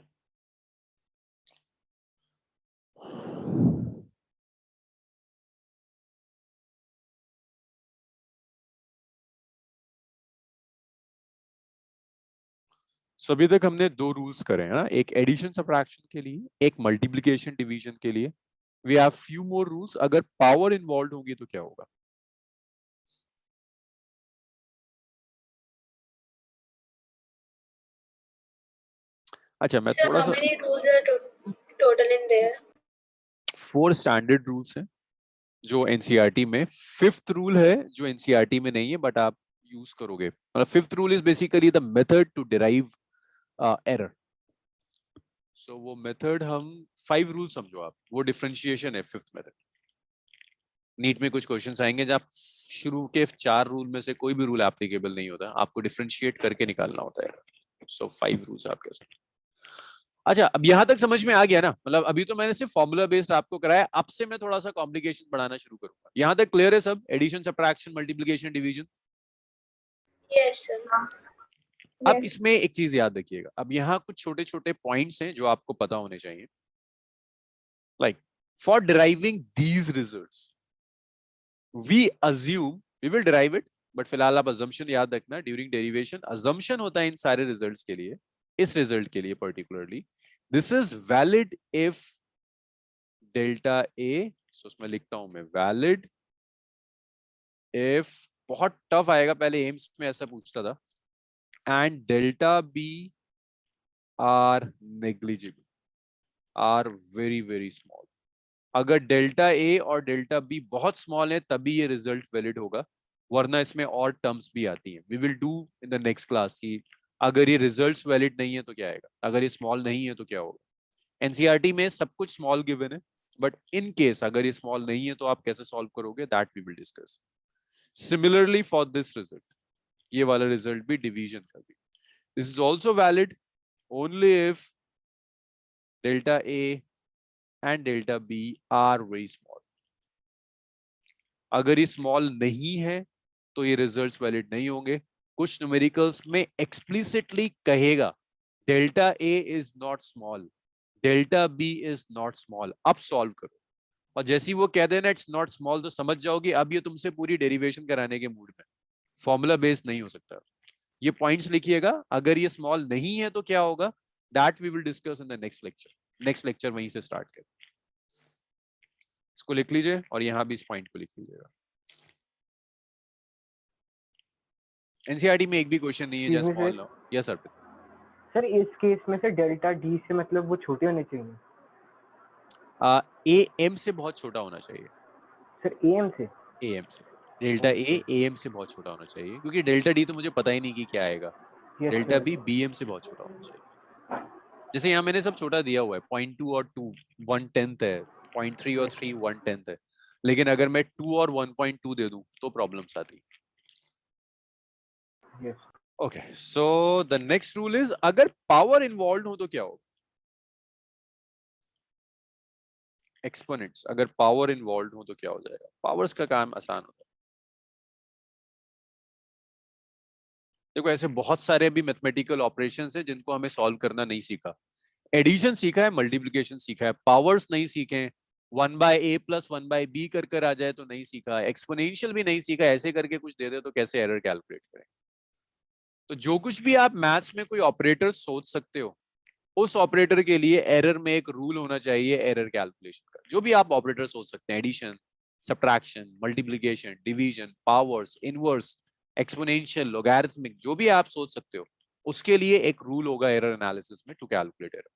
Speaker 1: अभी तक हमने दो रूल्स करे हैं ना, एक एडिशन सब्ट्रैक्शन के लिए, एक मल्टीप्लिकेशन डिवीजन के लिए. We have few more rules. अगर पावर इन्वॉल्व होगी तो क्या होगा? अच्छा मैं थोड़ा सा.
Speaker 2: How many rules are total in there?
Speaker 1: 4 standard rules हैं जो एनसीईआरटी में. 5th रूल है जो एनसीईआरटी में नहीं है बट आप यूज करोगे. मतलब 5th rule is basically the method to derive error. So वो मेथड हम 5 रूल समझो आप, वो डिफरेंशिएशन है 5th मेथड. नीट में कुछ क्वेश्चंस आएंगे जब शुरू के 4 रूल में से कोई भी रूल एप्लीकेबल नहीं होता, आपको डिफरेंशिएट करके निकालना होता है. सो 5 रूल्स आप कह सकते. अच्छा अब यहां तक समझ में आ गया ना? मतलब अभी तो मैंने सिर्फ फॉर्मूला बेस्ड आपको कराया, अब से मैं थोड़ा सा कॉम्प्लिकेशन बढ़ाना शुरू करूंगा. यहां तक क्लियर है सब? Addition subtraction multiplication division.
Speaker 2: Yes, sir.
Speaker 1: अब
Speaker 2: Yes.
Speaker 1: इसमें एक चीज याद रखिएगा. अब यहाँ कुछ छोटे छोटे पॉइंट्स हैं जो आपको पता होने चाहिए. Like for deriving these results we assume we will derive it, but फिलहाल आप अजम्पशन याद रखना. ड्यूरिंग डेरिवेशन अजम्पशन होता है इन सारे रिजल्ट्स के लिए. इस रिजल्ट के लिए particularly this is valid if delta A. So उसमें लिखता हूं मैं वैलिड if बहुत टफ आएगा, पहले एम्स में ऐसा पूछता था। And delta B are negligible, are very very small. अगर डेल्टा ए और डेल्टा बी बहुत स्मॉल है तभी ये रिजल्ट वैलिड होगा, वरना इसमें और टर्म्स भी आती हैं। We will do in the next class की अगर ये रिजल्ट्स वैलिड नहीं है तो क्या आएगा, अगर ये स्मॉल नहीं है तो क्या होगा। एनसीईआरटी में सब कुछ स्मॉल गिवन है, बट इन केस अगर ये स्मॉल नहीं है तो आप कैसे सॉल्व करोगे, that we will discuss. Similarly for this result, ये वाला रिजल्ट भी डिवीजन का भी, this is also valid only if delta A and delta B are very small. अगर ये स्मॉल नहीं है तो ये रिजल्ट्स वैलिड नहीं होंगे। कुछ न्यूमेरिकल्स में एक्सप्लिसिटली कहेगा delta A is not small, delta B is not small. अब सॉल्व करो, और जैसे ही वो कह देना इट्स नॉट स्मॉल तो समझ जाओगे अब ये तुमसे पूरी डेरिवेशन कराने के मूड में, फॉर्मूला बेस्ड नहीं हो सकता। ये पॉइंट्स लिखिएगा, अगर ये स्मॉल नहीं है तो क्या होगा, that we will discuss in the next lecture. Next lecture वहीं से स्टार्ट करें। इसको लिख लीजिए और यहाँ भी इस पॉइंट को लिख लीजिएगा। एनसीईआरटी में एक भी क्वेश्चन नहीं है जहाँ
Speaker 3: Excuse me,
Speaker 1: स्मॉल ना हो। Yes sir.
Speaker 3: सर इस केस में से डेल्टा डी से मतलब वो छोटे होने चाहिए
Speaker 1: ए एम से बहुत छोटा होना चाहिए।
Speaker 3: सर, एम से।
Speaker 1: ए एम से, डेल्टा ए एम से बहुत छोटा होना चाहिए, क्योंकि डेल्टा डी तो मुझे पता ही नहीं कि क्या आएगा। डेल्टा बी बी एम से बहुत छोटा होना चाहिए। जैसे यहाँ मैंने सब छोटा दिया हुआ है, 0.2 और 2 1/10 है, 0.3 और 3 1/10 है, लेकिन अगर मैं 2 और 1.2 दे दूं तो प्रॉब्लम्स आती।
Speaker 3: Yes.
Speaker 1: Okay, so the next rule is अगर पावर इन्वॉल्व हो तो क्या हो। एक्सपोनेंट्स, अगर पावर इन्वॉल्व हो तो क्या हो जाएगा। पावर्स का काम आसान होता है। देखो ऐसे बहुत सारे भी मैथमेटिकल ऑपरेशंस हैं जिनको हमें सॉल्व करना नहीं सीखा। एडिशन सीखा है, मल्टीप्लिकेशन सीखा है, पावर्स नहीं सीखे। 1/a + 1/b कर आ जाए तो नहीं सीखा, एक्सपोनेंशियल भी नहीं सीखा, ऐसे करके कुछ दे दे तो कैसे एरर कैलकुलेट करें। तो जो कुछ भी आप मैथ्स में कोई ऑपरेटर सोच सकते हो, उस ऑपरेटर के लिए एरर में एक रूल होना चाहिए एरर कैलकुलेशन का। जो भी आप ऑपरेटर सोच सकते हैं, addition, subtraction, multiplication, division, powers, inverse, exponential, logarithmic, जो भी आप सोच सकते हो, उसके लिए एक रूल होगा एरर एनालिसिस में टू कैलकुलेट एरर।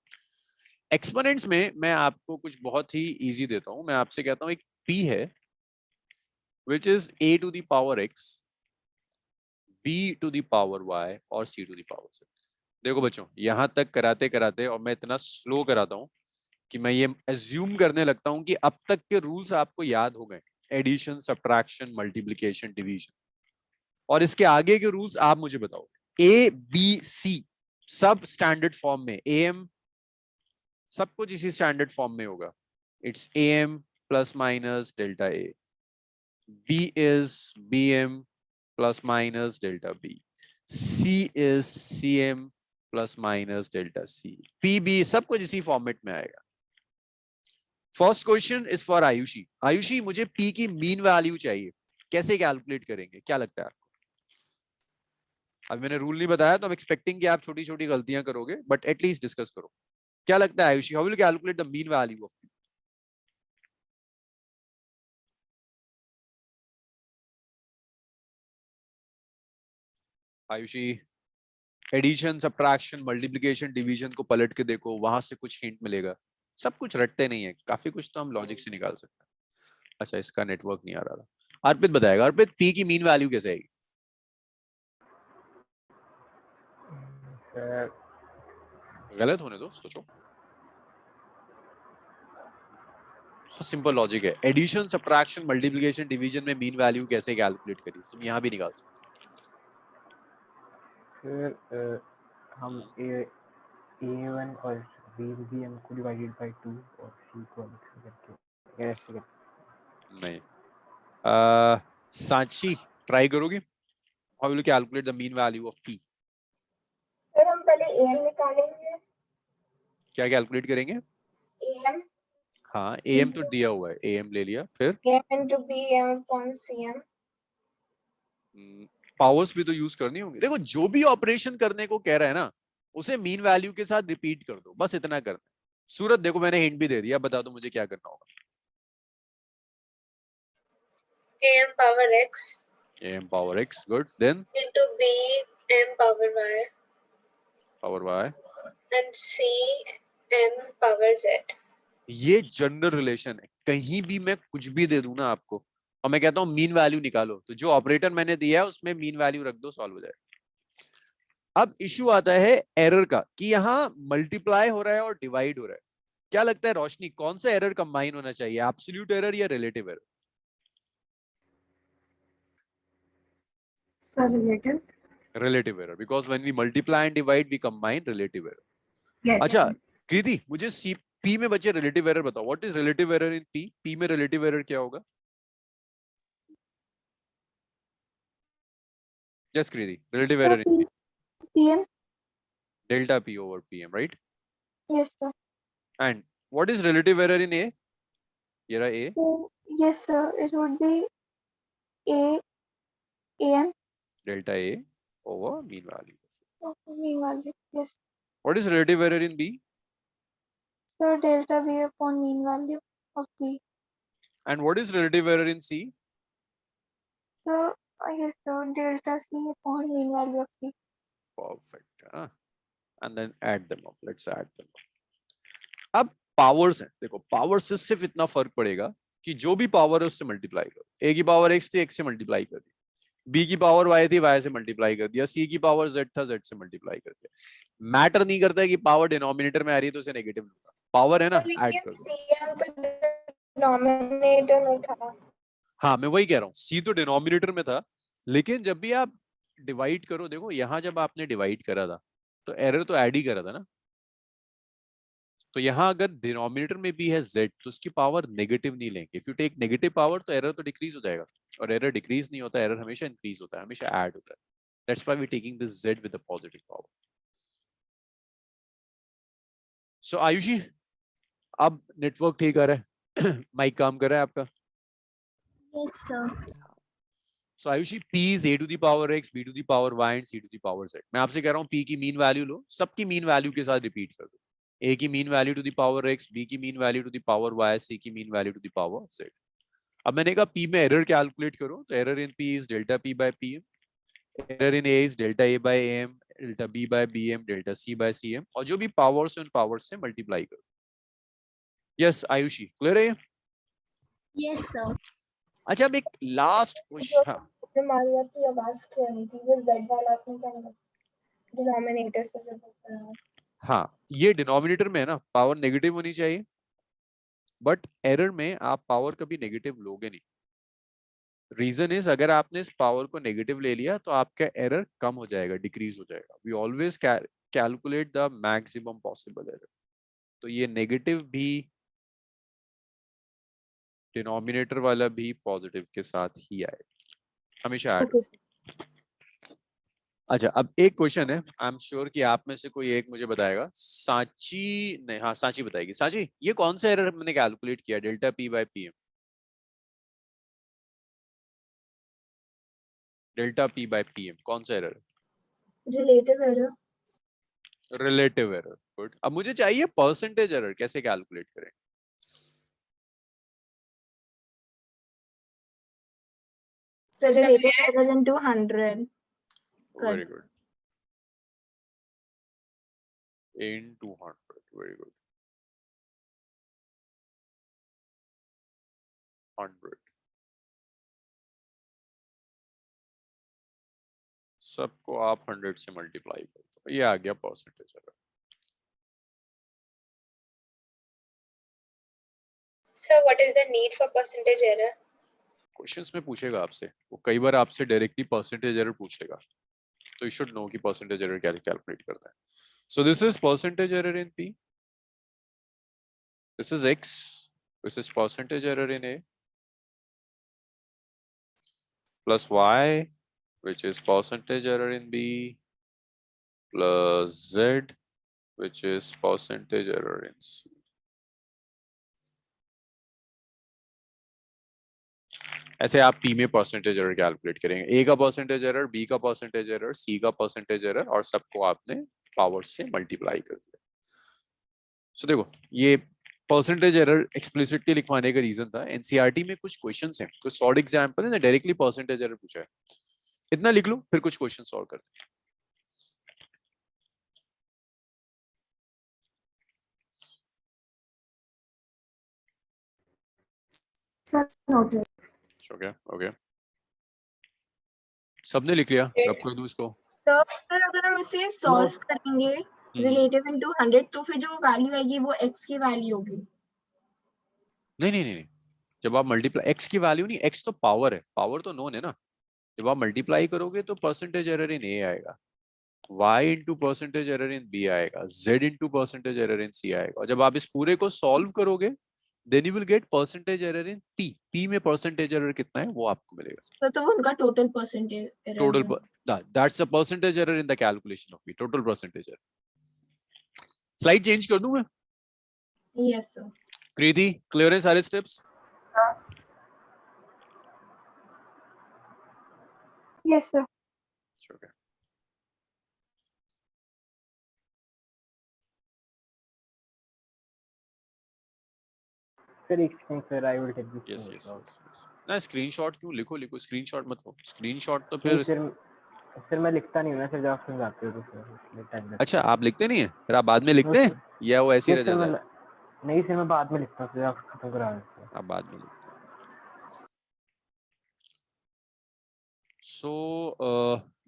Speaker 1: एक्सपोनेंट्स में मैं आपको कुछ बहुत ही इजी देता हूं। मैं आपसे कहता हूं एक p है which is a to the power x, b to the power y और c to the power z। देखो बच्चों, यहां तक कराते कराते और मैं इतना स्लो कराता हूं कि मैं ये एज्यूम करने लगता हूं कि अब तक के रूल्स आपको याद हो गए, एडिशन, सब्ट्रैक्शन, मल्टीप्लिकेशन, डिवीजन। और इसके आगे के रूल्स आप मुझे बताओ। ए बी सी सब स्टैंडर्ड फॉर्म में, ए एम सब कुछ इसी स्टैंडर्ड फॉर्म में होगा। It's A M plus minus delta A, B is B M plus minus delta B, C is C M plus minus delta C, P B सब कुछ इसी format में आएगा। First question is for Ayushi. Ayushi, मुझे P की mean value चाहिए, कैसे calculate करेंगे, क्या लगता है आपको? अब मैंने रूल नहीं बताया तो I'm एक्सपेक्टिंग कि आप छोटी छोटी गलतियां करोगे, बट एटलीस्ट डिस्कस करो। क्या लगता है Ayushi, how will calculate the mean value of P? Ayushi, addition, subtraction, multiplication, division को पलट के देखो, वहां से कुछ हिंट मिलेगा। सब कुछ रटते नहीं है, काफी कुछ तो हम लॉजिक से निकाल सकते हैं। अच्छा, इसका नेटवर्क नहीं आ रहा था। अर्पित बताएगा। अर्पित, पी की मीन वैल्यू कैसे आएगी? गलत होने दो, सोचो। सिंपल लॉजिक है, एडिशन, सब्ट्रैक्शन, मल्टीप्लिकेशन, डिवीजन में मीन वैल्यू कैसे कैलकुलेट करी, तुम यहां भी निकाल सकते
Speaker 3: सर हम a1 और b को डिवाइडेड बाय 2 और c को अलग से करके ऐसे करके।
Speaker 1: नहीं। सांची, ट्राई करोगी? How will calculate the mean value of P?
Speaker 2: Sir हम पहले am निकालेंगे।
Speaker 1: क्या कैलकुलेट करेंगे?
Speaker 2: am
Speaker 1: हाँ, am तो दिया हुआ है, am ले लिया, फिर
Speaker 2: am into bm upon cm।
Speaker 1: Powers भी तो यूज करनी होंगी। देखो जो भी ऑपरेशन करने को कह रहा है ना, उसे मीन वैल्यू के साथ रिपीट कर दो, बस इतना करना है। सूरत, देखो मैंने हिंट भी दे दिया, बता दो मुझे क्या करना होगा।
Speaker 2: am power x
Speaker 1: m power x, good, then
Speaker 5: into b m power y
Speaker 1: power y.
Speaker 5: and c m power z.
Speaker 1: ये जनरल रिलेशन है, कहीं भी मैं कुछ भी दे दूं ना आपको और मैं कहता हूं मीन वैल्यू निकालो, तो जो ऑपरेटर मैंने दिया है उसमें मीन वैल्यू रख दो, सॉल्व हो जाएगा। अब इश्यू आता है एरर का कि यहाँ मल्टीप्लाई हो रहा है और डिवाइड हो रहा है। क्या लगता है रोशनी, कौन सा एरर कंबाइन होना चाहिए, एब्सोल्यूट एरर या relative error?
Speaker 5: So relative.
Speaker 1: Relative error, because when we multiply and divide we combine relative error.
Speaker 5: Yes.
Speaker 1: अच्छा कृति, मुझे सी पी में बचे रिलेटिव एरर बताओ, what is relative error in P? P में relative error क्या होगा? Yes Kriti, relative error in
Speaker 6: PM.
Speaker 1: Delta P over PM, right?
Speaker 6: Yes, sir.
Speaker 1: And what is relative error in A? ये रहा A,
Speaker 6: So, yes, sir. It would be A AM.
Speaker 1: Delta A over mean value.
Speaker 6: Mean value. Yes.
Speaker 1: What is relative error in B?
Speaker 6: So delta B upon mean value of B.
Speaker 1: And what is relative error in C?
Speaker 6: So yes, so delta C upon mean value of C.
Speaker 1: Perfect. And then add them up. Let's add them up. अब powers हैं, देखो power से सिर्फ इतना फर्क पड़ेगा कि जो भी पावर है उससे मल्टीप्लाई करो। ए की पावर एक्स थी, एक्स से मल्टीप्लाई कर दी, बी की पावर वाई थी, वाई से मल्टीप्लाई कर दिया, सी की पावर जेड था, जेड से मल्टीप्लाई कर दिया। मैटर नहीं करता है कि पावर डिनोमिनेटर में आ रही है तो उसे नेगेटिव लूंगा, पावर है ना, ऐड कर दो।
Speaker 2: CM तो डिनोमिनेटर में था।
Speaker 1: हाँ मैं वही कह रहा हूँ, सी तो डिनोमिनेटर में था, लेकिन जब भी आप डिवाइड करो, देखो यहाँ जब आपने डिवाइड करा था तो एरर तो ऐड ही करा था ना, तो यहाँ अगर डिनोमिनेटर में भी है z तो उसकी पावर नेगेटिव नहीं लेंगे। If you take negative power तो एरर तो डिक्रीज हो जाएगा, और एरर डिक्रीज नहीं होता, एरर हमेशा इंक्रीज होता है, हमेशा ऐड होता है। That's why we taking this z with the positive power. So Ayushi, अब नेटवर्क ठीक आ रहा है, माइक काम कर रहा है आपका?
Speaker 4: Yes, sir.
Speaker 1: So Ayushi, p is a to the power x, b to the power y and c to the power z। मैं आपसे कह रहा हूँ p की मीन वैल्यू लो, सबकी मीन वैल्यू के साथ रिपीट कर दो। a की mean value to the power x, b की mean value to the power y, c की mean value to the power z। अब मैंने कहा p में एरर कैलकुलेट करो, तो error in p is delta p by pm, error in a is delta a by am, delta b by bm, delta c by cm, और जो भी powers उन पावर्स से मल्टीप्लाई करो। यस आयुषी, क्लियर है?
Speaker 4: Yes, sir.
Speaker 1: अच्छा अब एक लास्ट क्वेश्चन,
Speaker 2: अपने मारिया की आवाज कह रही थी, वो Z वाला आपने क्या लगा डिनोमिनेटर से जब पढ़ा।
Speaker 1: हाँ ये डिनोमिनेटर में है ना, पावर नेगेटिव होनी चाहिए, बट एरर में आप पावर कभी नेगेटिव लोगे नहीं। रीजन इज, अगर आपने इस पावर को नेगेटिव ले लिया तो आपका एरर कम हो जाएगा, डिक्रीज हो जाएगा। We always calculate the maximum possible error, तो ये नेगेटिव भी, डिनोमिनेटर वाला भी पॉजिटिव के साथ ही आएगा, हमेशा ऐड। अच्छा अब एक क्वेश्चन है, आई एम श्योर कि आप में से कोई एक मुझे बताएगा, सांची नहीं, हाँ सांची बताएगी। सांची, ये कौन सा एरर मैंने कैलकुलेट किया, delta p by pm? Delta p by pm कौन सा error?
Speaker 2: Relative error.
Speaker 1: Relative error, good. अब मुझे चाहिए परसेंटेज एरर, कैसे कैलकुलेट करें?
Speaker 2: So relative error into 100.
Speaker 1: Very good. In 200, very good. 100. सबको आप 100 से मल्टीप्लाई कर दो, ये आ गया percentage error.
Speaker 5: So what is the need for percentage error?
Speaker 1: Questions में पूछेगा आपसे, वो कई बार आपसे डायरेक्टली परसेंटेज एरर पूछ लेगा, तो यू शुड नो कि परसेंटेज एरर कैसे कैलकुलेट करता है। So this is percentage error in p, this is x, this is percentage error in a, plus y which is percentage error in b, plus z which is percentage error in c। ऐसे आप p में percentage error calculate करेंगे, a का percentage error, b का percentage error, c का percentage error, और सबको आपने पावर से मल्टीप्लाई कर दिया। सो देखो ये परसेंटेज एरर एक्सप्लिसिटली लिखवाने का रीजन था, एनसीईआरटी में कुछ क्वेश्चंस हैं, कुछ शॉर्ट एग्जांपल है ना, डायरेक्टली परसेंटेज एरर पूछा है, इतना लिख लो फिर कुछ क्वेश्चन सॉल्व करते हैं।
Speaker 2: Sir, noted.
Speaker 1: ओके ओके, सबने लिख लिया, रब कर दूं इसको?
Speaker 2: तो सर अगर हम इसे सॉल्व करेंगे रिलेटिव इनटू 100 तो फिर जो वैल्यू आएगी वो x की वैल्यू होगी।
Speaker 1: नहीं नहीं नहीं नहीं, जब आप मल्टीप्लाई, x की वैल्यू नहीं, x तो पावर है, पावर तो नोन है ना, जब आप मल्टीप्लाई करोगे तो परसेंटेज एरर इन a आएगा, y इंटू परसेंटेज एरर इन b आएगा, z इंटू परसेंटेज एरर इन c आएगा, और जब आप इस पूरे को सॉल्व करोगे then you will get percentage error in p, p में परसेंटेज एरर कितना है वो आपको मिलेगा,
Speaker 2: तो वो उनका टोटल परसेंटेज एरर
Speaker 1: टोटल,
Speaker 2: है।
Speaker 1: That's the percentage error in the calculation of p, total percentage error. Slide change कर दूं मैं?
Speaker 2: Yes sir.
Speaker 1: कृति क्लियर है सारे steps?
Speaker 6: Yes, sir.
Speaker 1: Okay.
Speaker 3: Sir, एक second, sir, I will take this
Speaker 1: Yes, yes,
Speaker 3: screenshot.
Speaker 1: yes, yes. ना screenshot क्यों, लिखो लिखो, स्क्रीनशॉट मत लो, स्क्रीनशॉट तो
Speaker 3: नहीं
Speaker 1: फिर
Speaker 3: सर मैं लिखता नहीं हूँ ना सर, जब आप समझाते हो तो सर इसलिए टाइम लगता
Speaker 1: अच्छा आप लिखते नहीं है, फिर आप बाद में लिखते
Speaker 3: है।
Speaker 1: हैं या वो ऐसे ही रह
Speaker 3: सर
Speaker 1: जाता
Speaker 3: मैं
Speaker 1: है?
Speaker 3: नहीं सर, मैं बाद में लिखता हूँ सर, आप खत्म करा देते हैं।
Speaker 1: आप बाद में लिखते हैं। सो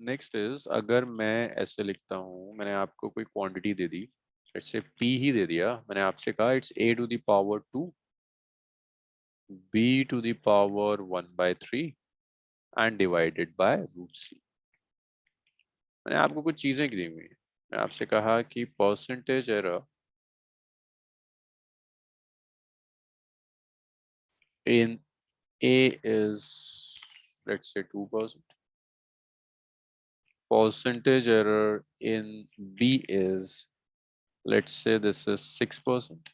Speaker 1: नेक्स्ट इज, अगर मैं ऐसे लिखता हूँ, मैंने आपको कोई क्वांटिटी दे दी, जैसे p ही दे दिया, मैंने आपसे कहा it's a to the power 2 b to the power 1/3 and divided by root c। मैंने आपको कुछ चीजें दी हुई हैं, मैं आपसे कहा कि percentage error in a is let's say 2%, percentage error in b is let's say this is 6%,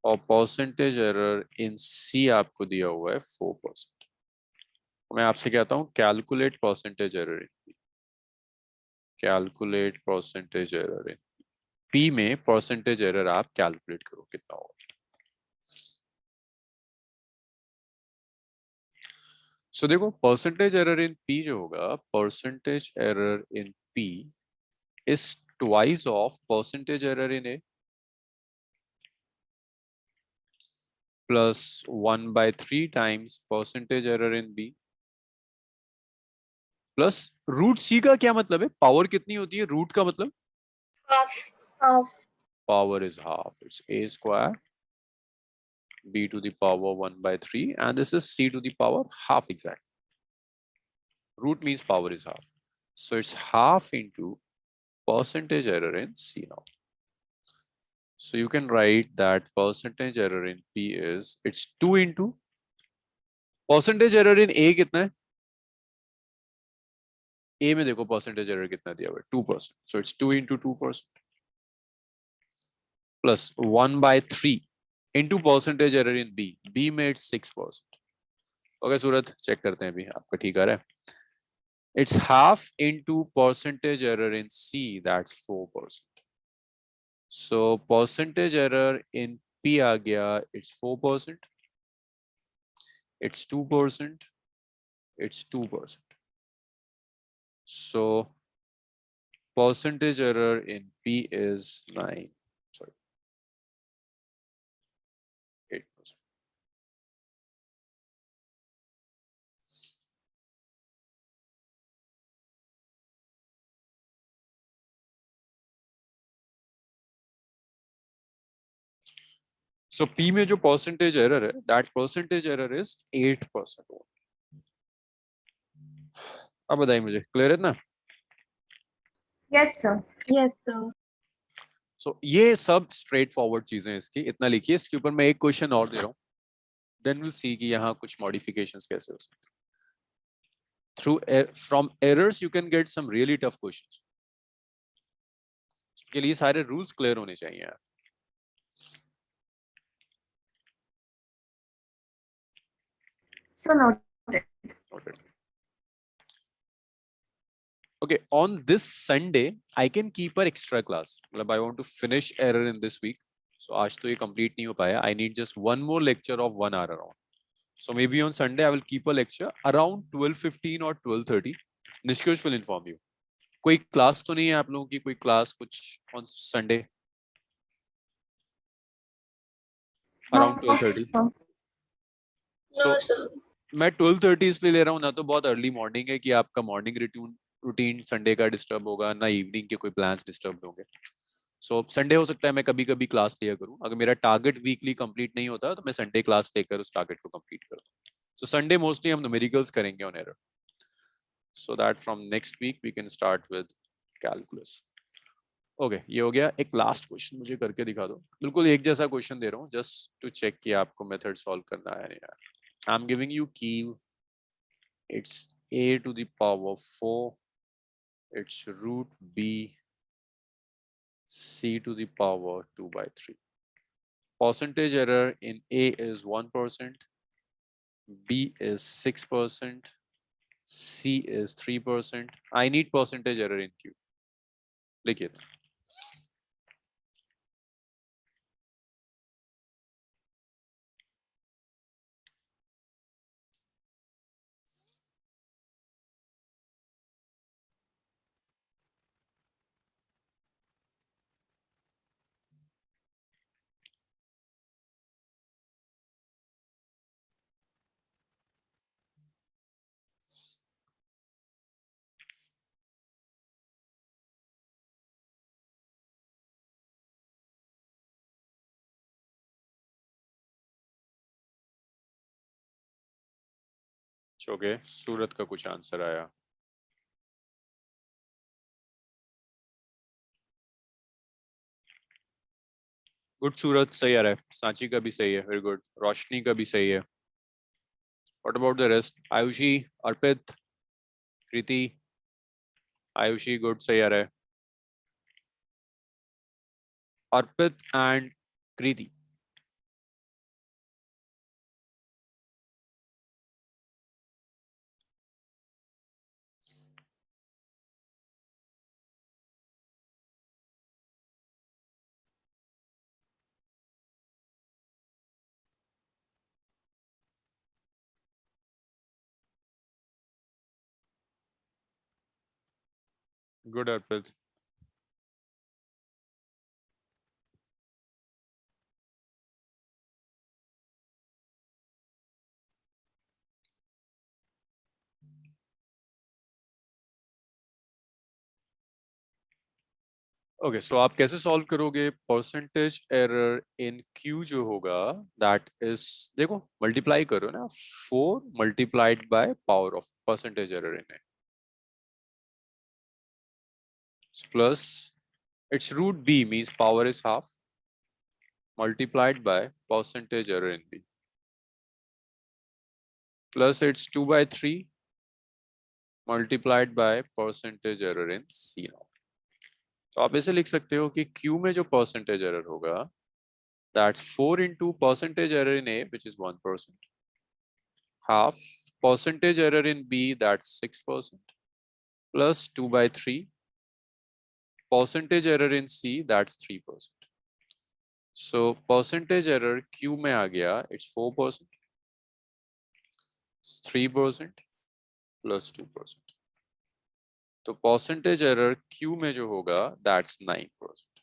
Speaker 1: और परसेंटेज एरर इन c आपको दिया हुआ है 4%। मैं आपसे कहता हूँ calculate percentage error in p, calculate percentage error in p में परसेंटेज एरर आप कैलकुलेट करो कितना होगा। सो देखो परसेंटेज एरर इन p जो होगा, percentage error in p is twice of percentage error in a plus 1/3 times percentage error in b plus root c का क्या मतलब है, पावर कितनी होती है, रूट का मतलब
Speaker 5: half.
Speaker 2: Half.
Speaker 1: power is half, it's a square b to the power 1/3 and this is c to the power half exactly. Root means power is half, so it's half into percentage error in c now. So you can write that percentage error in p is, it's 2 into percentage error in a कितना है, a में देखो percentage error कितना दिया हुआ है 2%, so it's 2 into 2% plus 1/3 into percentage error in b, b में it's 6%। Okay Surat check करते हैं अभी आपका ठीक आ रहा है, it's half into percentage error in c, that's 4%, so percentage error in p आ गया, it's 4%, it's 2%, it's 2%, so percentage error in p is 9, sorry 8%। So P में जो percentage error है, that percentage error is 8%। अब बताइए मुझे, clear है ना?
Speaker 2: Yes sir. Yes sir.
Speaker 1: So ये सब स्ट्रेट फॉरवर्ड चीजें हैं इसकी, इतना लिखिए। इसके ऊपर मैं एक क्वेश्चन और दे रहा हूँ, देन विल सी कि यहाँ कुछ मॉडिफिकेशंस कैसे हो सकते हैं। Through from errors you can get some really tough questions, उसके लिए सारे रूल्स क्लियर होने चाहिए यार।
Speaker 2: So noted.
Speaker 1: Okay, on this Sunday, I can keep an extra class. I want to finish error in this week. So आज तो ये complete नहीं हो पाया. I need just one more lecture of 1 hour around. So maybe on Sunday I will keep a lecture around 12:15 or 12:30. Nishkush will inform you. कोई class तो नहीं है आप लोगों की, कोई क्लास कुछ on Sunday around 12:30?
Speaker 5: No,
Speaker 1: So
Speaker 5: sir.
Speaker 1: मैं 12:30 इसलिए ले रहा हूँ, ना तो बहुत अर्ली मॉर्निंग है कि आपका मॉर्निंग रूटीन संडे का डिस्टर्ब होगा, ना इवनिंग के कोई प्लान्स डिस्टर्ब होंगे. सो संडे हो सकता है मैं कभी कभी क्लास लिया करूँ. अगर मेरा टारगेट वीकली कंप्लीट नहीं होता तो मैं संडे क्लास लेकर उस टारगेट को कंप्लीट करूँ. सो संडे मोस्टली हम न्यूमेरिकल्स करेंगे on error, so that from next week we can start with calculus. Okay, ये हो गया. एक लास्ट क्वेश्चन मुझे करके दिखा दो. बिल्कुल एक जैसा क्वेश्चन दे रहा हूँ जस्ट टू चेक कि आपको मेथड सॉल्व करना है या. I'm giving you key. It's a to the power 4. It's root b c to the power 2/3. Percentage error in a is 1%, b is 6%, c is 3%. I need percentage error in q. लिखिए. Okay, सूरत का कुछ answer आया. Good सूरत, सही आ रहा है. सांची का भी सही है, वेरी गुड. रोशनी का भी सही है. What about the rest? Ayushi, Arpit, Kriti. Ayushi good, सही आ रहा है. Arpit and Kriti. Good Arpit. Okay, so आप कैसे सॉल्व करोगे? परसेंटेज एरर इन क्यू जो होगा दैट इज, देखो मल्टीप्लाई करो ना, 4 multiplied by power of percentage error in A plus it's root B means power is half multiplied by percentage error in B plus it's 2/3 multiplied by percentage error in C. Now तो आप ऐसे लिख सकते हो कि Q में जो percentage error होगा that's 4 into percentage error in A, which is 1%, half percentage error in B, that's 6%, plus 2/3 percentage error in C, that's 3%. So percentage error Q में आ गया, it's 4%, 3% plus 2%. तो percentage error Q में जो होगा that's 9%.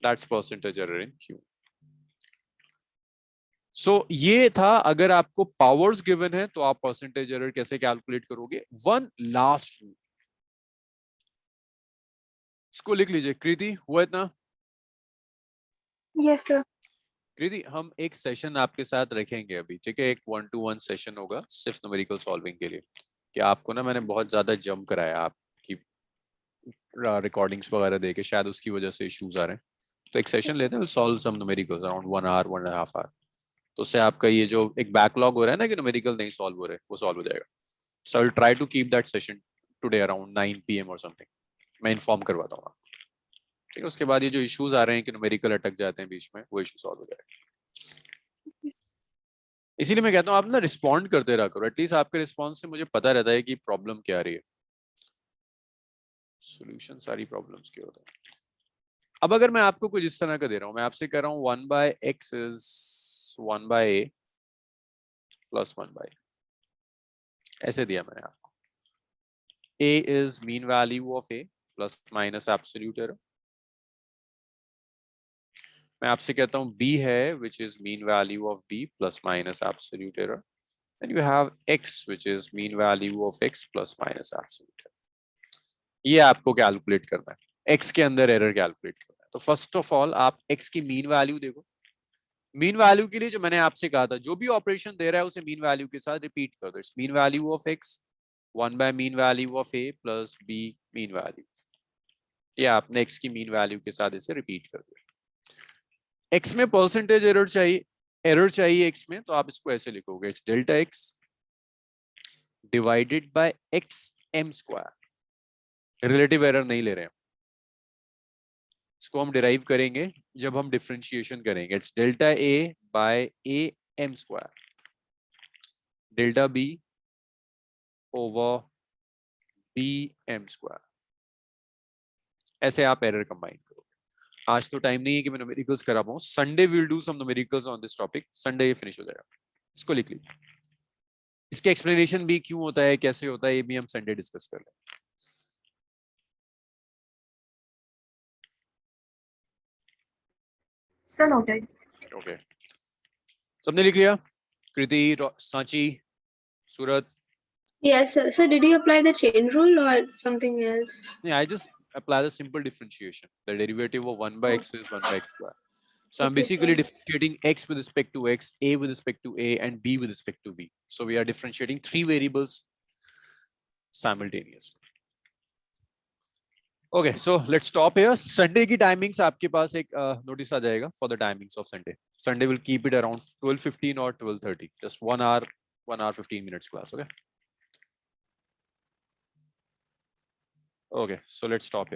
Speaker 1: That's percentage error in Q. सो ये था. अगर आपको पावर्स गिवन है तो आप परसेंटेज एरर कैसे कैलकुलेट करोगे? वन लास्ट रूल, इसको लिख लीजिए. कृति, हुआ इतना?
Speaker 6: Yes, sir.
Speaker 1: कृति, हम एक सेशन आपके साथ रखेंगे अभी, ठीक है? एक 1-to-1 सेशन होगा सिर्फ न्यूमेरिकल सॉल्विंग के लिए. कि आपको ना मैंने बहुत ज्यादा जंप कराया आपकी रिकॉर्डिंग्स वगैरह देके, शायद उसकी वजह से इश्यूज आ रहे हैं. तो एक सेशन लेते हैं, solve some numericals around 1 hour 1.5 hour. तो उससे आपका ये जो एक बैकलॉग हो रहा है ना कि न्यूमेरिकल नहीं सॉल्व हो रहे, वो सॉल्व हो जाएगा. So I will try to keep that session today around 9 PM और समथिंग. मैं इन्फॉर्म करवाता हूँ आपको, ठीक है? उसके बाद ये जो इश्यूज आ रहे हैं कि न्यूमेरिकल अटक जाते हैं बीच में, वो इशू सॉल्व हो जाएगा. इसीलिए मैं कहता हूँ आप ना रिस्पॉन्ड करते रहा करो. एटलीस्ट आपके रिस्पॉन्स से मुझे पता रहता है कि प्रॉब्लम क्या आ रही है. सॉल्यूशन सारी प्रॉब्लम्स के होता है. अब अगर मैं आपको कुछ इस तरह का दे रहा हूं, मैं आपसे कह रहा हूं 1/x is 1/a plus 1/a, ऐसे दिया मैंने आपको। a is mean value of a plus minus absolute error. मैं आपसे कहता हूं b है which is mean value of b plus minus absolute error, and you have x which is mean value of x plus minus absolute error. ये आपको calculate करना है, x के अंदर एरर कैलकुलेट करना है। तो फर्स्ट ऑफ ऑल आप x की मीन वैल्यू देखो। मीन वैल्यू के लिए जो मैंने आपसे कहा था, जो भी ऑपरेशन दे रहा है उसे मीन वैल्यू के साथ रिपीट कर दो। It's mean value of x 1/मीन value of a plus b mean value. ये आपने x की मीन वैल्यू के साथ इसे रिपीट कर दिया। x में परसेंटेज एरर चाहिए x में, तो आप इसको ऐसे लिखोगे, it's delta x divided by x m square. Relative error नहीं ले रहे हैं, इसको हम डिराइव करेंगे जब हम डिफरेंशिएशन करेंगे। It's delta a by a m square delta b over b m square. ऐसे आप एरर कंबाइन करो। आज तो टाइम नहीं है कि मैं न्यूमेरिकल्स करा पाऊं। Sunday will do some numericals on this topic. Sunday ये फिनिश हो जाएगा। इसको लिख लीजिए। इसके एक्सप्लेनेशन भी क्यों होता है, कैसे होता है, ये भी हम संडे डिस्कस कर लेंगे।
Speaker 2: So noted.
Speaker 1: ओके, सबने लिख लिया? कृति, सांची, सूरत?
Speaker 5: Yes, sir. So did you apply the chain rule or something else?
Speaker 1: I just apply the simple differentiation. The derivative of 1/x is 1/x square. So I'm
Speaker 5: Okay,
Speaker 1: basically
Speaker 5: sir.
Speaker 1: differentiating x with respect to x, a with respect to a, and b with respect to b. So we are differentiating 3 variables simultaneously. Okay, so let's stop here. Sunday की timings आपके पास एक notice आ जाएगा for the timings of Sunday. Sunday will keep it around 12:15 or 12:30. Just 1 hour 15 minutes class. Okay. Okay, so let's stop here.